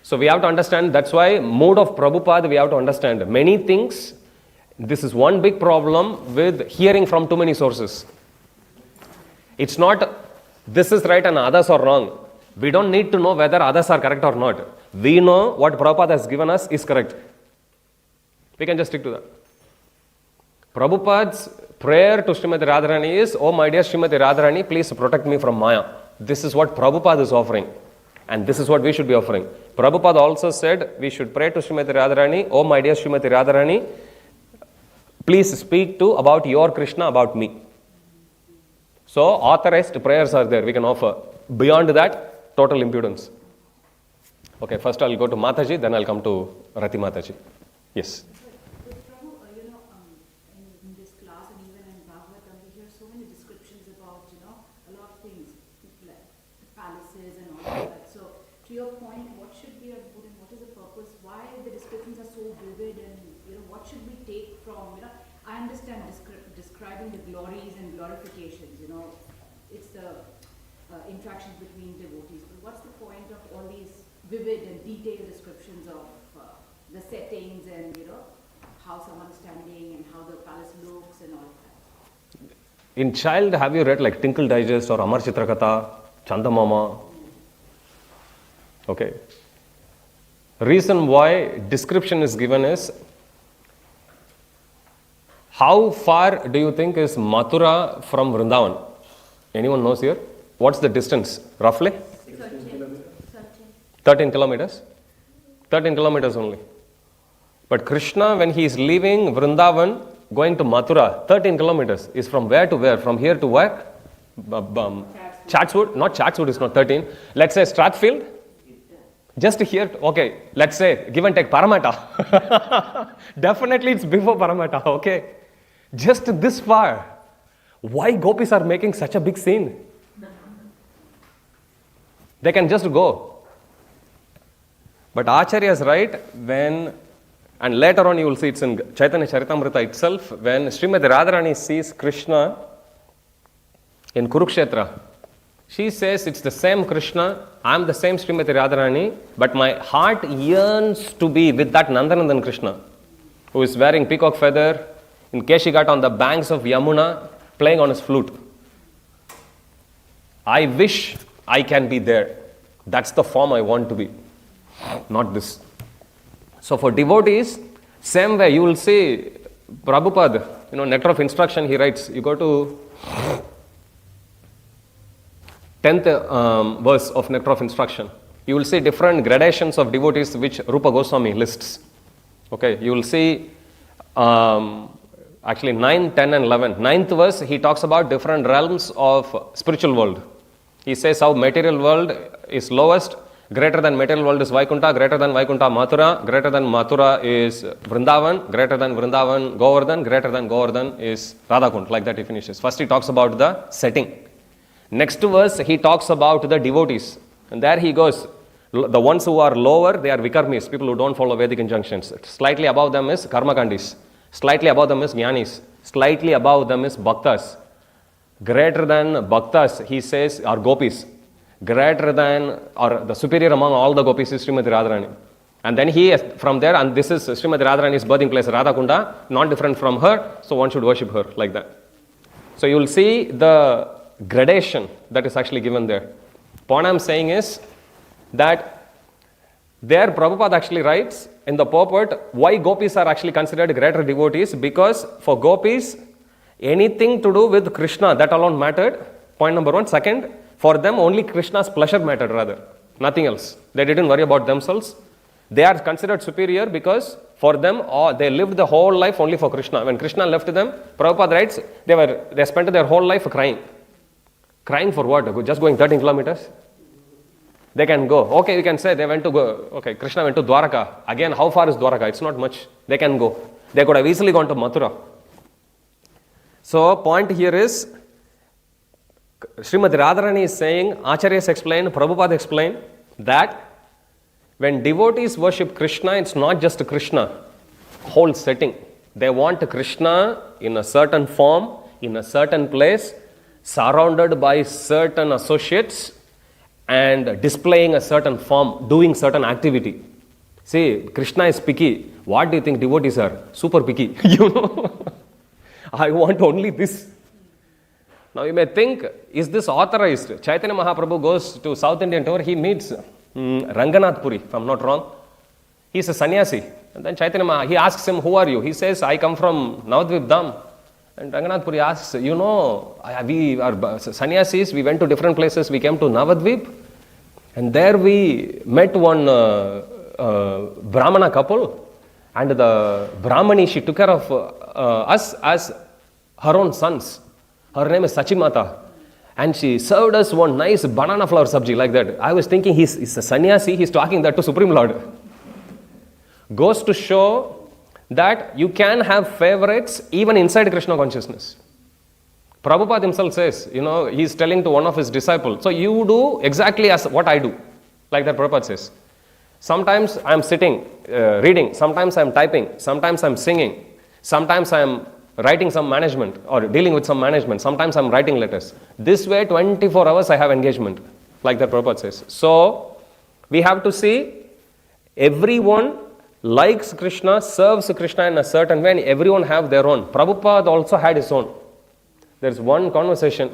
So we have to understand, that's why mood of Prabhupada we have to understand. Many things, this is one big problem with hearing from too many sources. It's not, this is right and others are wrong. We don't need to know whether others are correct or not. We know what Prabhupada has given us is correct. We can just stick to that. Prabhupada's prayer to Srimati Radharani is, "Oh my dear Srimati Radharani, please protect me from Maya." This is what Prabhupada is offering. And this is what we should be offering. Prabhupada also said, we should pray to Srimati Radharani, "Oh my dear Srimati Radharani, please speak to about your Krishna, about me." So authorized prayers are there, we can offer. Beyond that, total impudence. Okay, first I'll go to Mataji, then I'll come to Rati Mataji. Yes. But Prabhu, in this class and even in Bhagavatam, we hear so many descriptions about, a lot of things, like palaces and all of that. So, to your point, what should be our mood and what is the purpose? Why the descriptions are so vivid and, what should we take from, I understand describing the glories and glorifications, it's the interactions between devotees. But what's the point of all these vivid and detailed descriptions of the settings and, how someone's standing and how the palace looks and all of that? In child, have you read like Tinkle Digest or Amar Chitrakatha, Chandamama? Okay. Reason why description is given is, how far do you think is Mathura from Vrindavan? Anyone knows here? What's the distance, roughly? 13 kilometers? 13 kilometers only. But Krishna, when he is leaving Vrindavan, going to Mathura, 13 kilometers, is from where to where? From here to where? Chatswood? Not Chatswood, is not 13. Let's say Strathfield. Just here, okay, let's say, give and take Parramatta. Definitely it's before Parramatta, okay. Just this far. Why gopis are making such a big scene? They can just go. But Acharya is right when, and later on you will see it's in Chaitanya Charitamrita itself, when Srimati Radharani sees Krishna in Kurukshetra, she says, it's the same Krishna, I am the same Srimati Radharani, but my heart yearns to be with that Nandanandan Krishna, who is wearing peacock feather in Keshighat on the banks of Yamuna, playing on his flute. I wish I can be there. That's the form I want to be, not this. So for devotees, same way you will see Prabhupada, Nectar of Instruction, he writes, you go to 10th verse of Nectar of Instruction, you will see different gradations of devotees which Rupa Goswami lists. Okay, you will see actually 9, 10 and 11. 9th verse, he talks about different realms of spiritual world. He says how material world is lowest, greater than material world is Vaikuntha, greater than Vaikuntha Mathura, greater than Mathura is Vrindavan, greater than Vrindavan Govardhan, greater than Govardhan is Radhakund. Like that he finishes. First he talks about the setting. Next verse he talks about the devotees. And there he goes, the ones who are lower, they are Vikarmis, people who don't follow Vedic injunctions. Slightly above them is Karmakandis. Slightly above them is Jnanis. Slightly above them is Bhaktas. Greater than Bhaktas, he says, are Gopis. Greater than, or the superior among all the Gopis is Srimati Radharani. And then he, from there, and this is Srimati Radharani's birthing place, Radhakunda, not different from her, so one should worship her like that. So you will see the gradation that is actually given there. Point I'm saying is that there Prabhupada actually writes in the purport why gopis are actually considered greater devotees, because for gopis, anything to do with Krishna, that alone mattered. Point number one. Second, for them only Krishna's pleasure mattered rather, nothing else. They didn't worry about themselves. They are considered superior because for them, they lived the whole life only for Krishna. When Krishna left them, Prabhupada writes, they spent their whole life crying. Crying for what? Just going 13 kilometers? They can go. Okay, we can say they went to go. Okay, Krishna went to Dwaraka. Again, how far is Dwaraka? It's not much. They can go. They could have easily gone to Mathura. So, point here is, Srimad Radharani is saying, Acharyas explained, Prabhupada explained, that when devotees worship Krishna, it's not just Krishna, whole setting. They want Krishna in a certain form, in a certain place, surrounded by certain associates, and displaying a certain form, doing certain activity. See, Krishna is picky. What do you think devotees are? Super picky. I want only this. Now you may think, is this authorized? Chaitanya Mahaprabhu goes to South Indian tour, he meets Ranganath Puri, if I'm not wrong. He's a sannyasi. And then Chaitanya Mahaprabhu, he asks him, who are you? He says, I come from Navadvip Dham. And Ranganath Puri asks, we are sannyasis, we went to different places, we came to Navadvip. And there we met one Brahmana couple. And the Brahmani, she took care of us as her own sons. Her name is Sachimata. And she served us one nice banana flower sabji like that. I was thinking he's a sannyasi, he's talking that to Supreme Lord. Goes to show that you can have favorites even inside Krishna consciousness. Prabhupada himself says, he's telling to one of his disciples, so you do exactly as what I do. Like that Prabhupada says. Sometimes I'm sitting, reading, sometimes I'm typing, sometimes I'm singing, sometimes I'm writing some management or dealing with some management, sometimes I'm writing letters. This way 24 hours I have engagement. Like that Prabhupada says. So, we have to see everyone likes Krishna, serves Krishna in a certain way, and everyone have their own. Prabhupada also had his own. There's one conversation,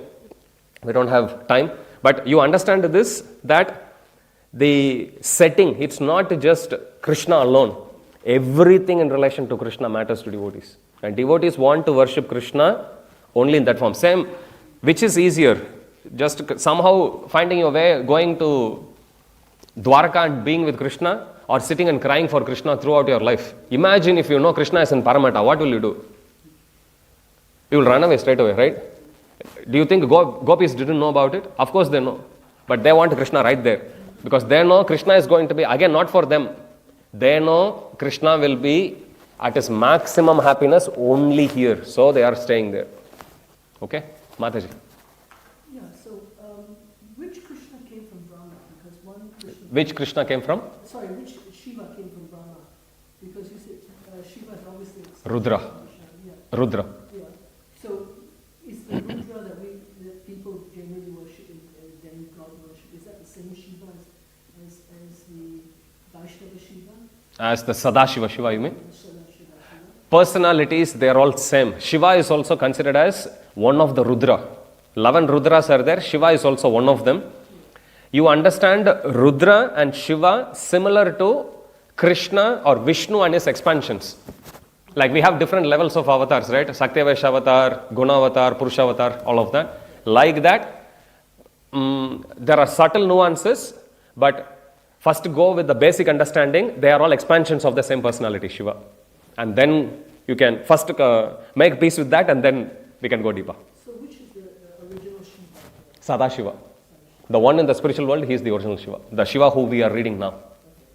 we don't have time, but you understand this, that the setting, it's not just Krishna alone. Everything in relation to Krishna matters to devotees. And devotees want to worship Krishna only in that form. Same, which is easier? Just somehow finding your way, going to Dwaraka and being with Krishna, or sitting and crying for Krishna throughout your life. Imagine if you know Krishna is in Paramata, what will you do? You will run away straight away, right? Do you think gopis didn't know about it? Of course they know. But they want Krishna right there. Because they know Krishna is going to be, again, not for them. They know Krishna will be at his maximum happiness only here. So they are staying there. Okay? Mataji. Yeah, so which Krishna came from Brahma? Because one Krishna... Which Krishna came from? Sorry, which Shiva came from Brahma? Because you said Shiva is obviously... Rudra. Yeah. Rudra. Yeah. So is the Rudra that people generally worship and demigod worship, is that the same Shiva as the Vaishnava Shiva? As the Sadashiva Shiva, you mean? Personalities, they are all same. Shiva is also considered as one of the Rudra. 11 Rudras are there. Shiva is also one of them. You understand Rudra and Shiva similar to Krishna or Vishnu and his expansions. Like we have different levels of avatars, right? Satyavash avatar, Guna avatar, Purusha avatar, all of that. Like that, there are subtle nuances, but first go with the basic understanding. They are all expansions of the same personality, Shiva. And then you can first make peace with that, and then we can go deeper. So which is the original Shiva? Sadashiva. The one in the spiritual world, he is the original Shiva. The Shiva who we are reading now.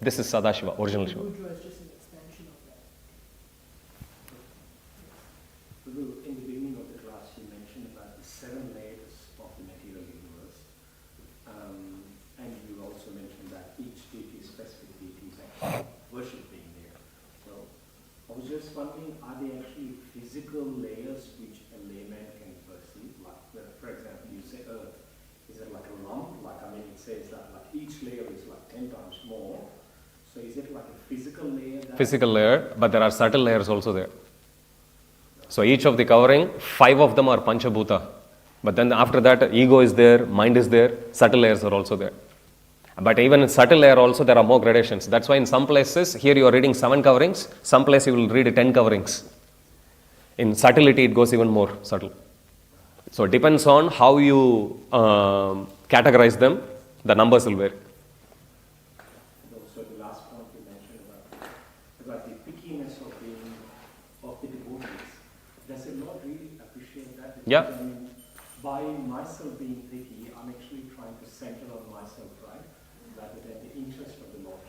This is Sadashiva, original Shiva. Rudra is just an expansion of that. Guru, in the beginning of the class, you mentioned about the 7 layers of the material universe. And you also mentioned that each deity, specific deity, is actually worshipping there. So I was just wondering, are they actually physical layers which a layman can perceive? Like, for example, you say earth. Is it like a lump? It says that like each layer is like 10 times more. So is it like a physical layer? Physical layer, but there are subtle layers also there. So each of the covering, 5 of them are Panchabhuta. But then after that, ego is there, mind is there, subtle layers are also there. But even in subtle layer also, there are more gradations. That's why in some places, here you are reading 7 coverings, some place you will read 10 coverings. In subtlety, it goes even more subtle. So it depends on how you categorize them, the numbers will vary. Also, the last point you mentioned about the pickiness of the devotees. Does the Lord really appreciate that? Because, Yeah. I mean, by myself being picky, I'm actually trying to center on myself, right? Rather than the interest of the Lord.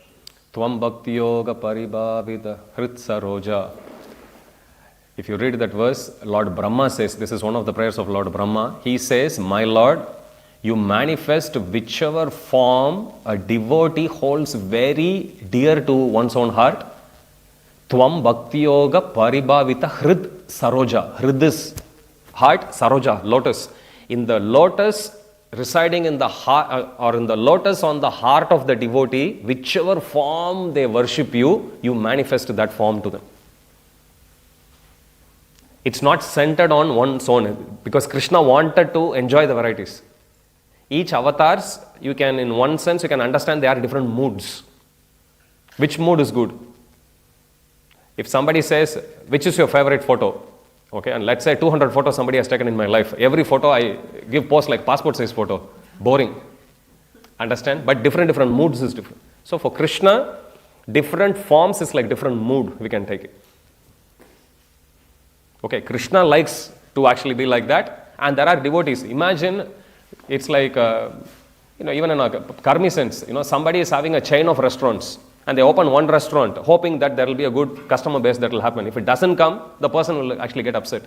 Tvam bhakti yoga paribhavita hrit saroja. If you read that verse, Lord Brahma says, this is one of the prayers of Lord Brahma. He says, my Lord, you manifest whichever form a devotee holds very dear to one's own heart. Tvam bhakti yoga paribhavita hrid saroja. Hrid is heart, saroja, lotus. In the lotus residing in the heart, or in the lotus on the heart of the devotee, whichever form they worship you, you manifest that form to them. It's not centered on one's own, because Krishna wanted to enjoy the varieties. Each avatars, you can, in one sense, you can understand they are different moods. Which mood is good? If somebody says, which is your favorite photo? Okay, and let's say 200 photos somebody has taken in my life. Every photo I give post like passport size photo. Boring. Understand? But different moods is different. So for Krishna, different forms is like different mood we can take it. Okay, Krishna likes to actually be like that, and there are devotees. Imagine, it's like, even in a karmi sense, somebody is having a chain of restaurants, and they open one restaurant, hoping that there will be a good customer base that will happen. If it doesn't come, the person will actually get upset.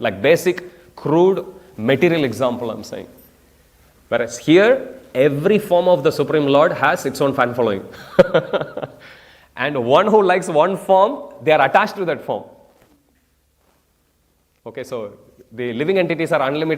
Like basic, crude, material example I'm saying. Whereas here, every form of the Supreme Lord has its own fan following. And one who likes one form, they are attached to that form. Okay, so the living entities are unlimited.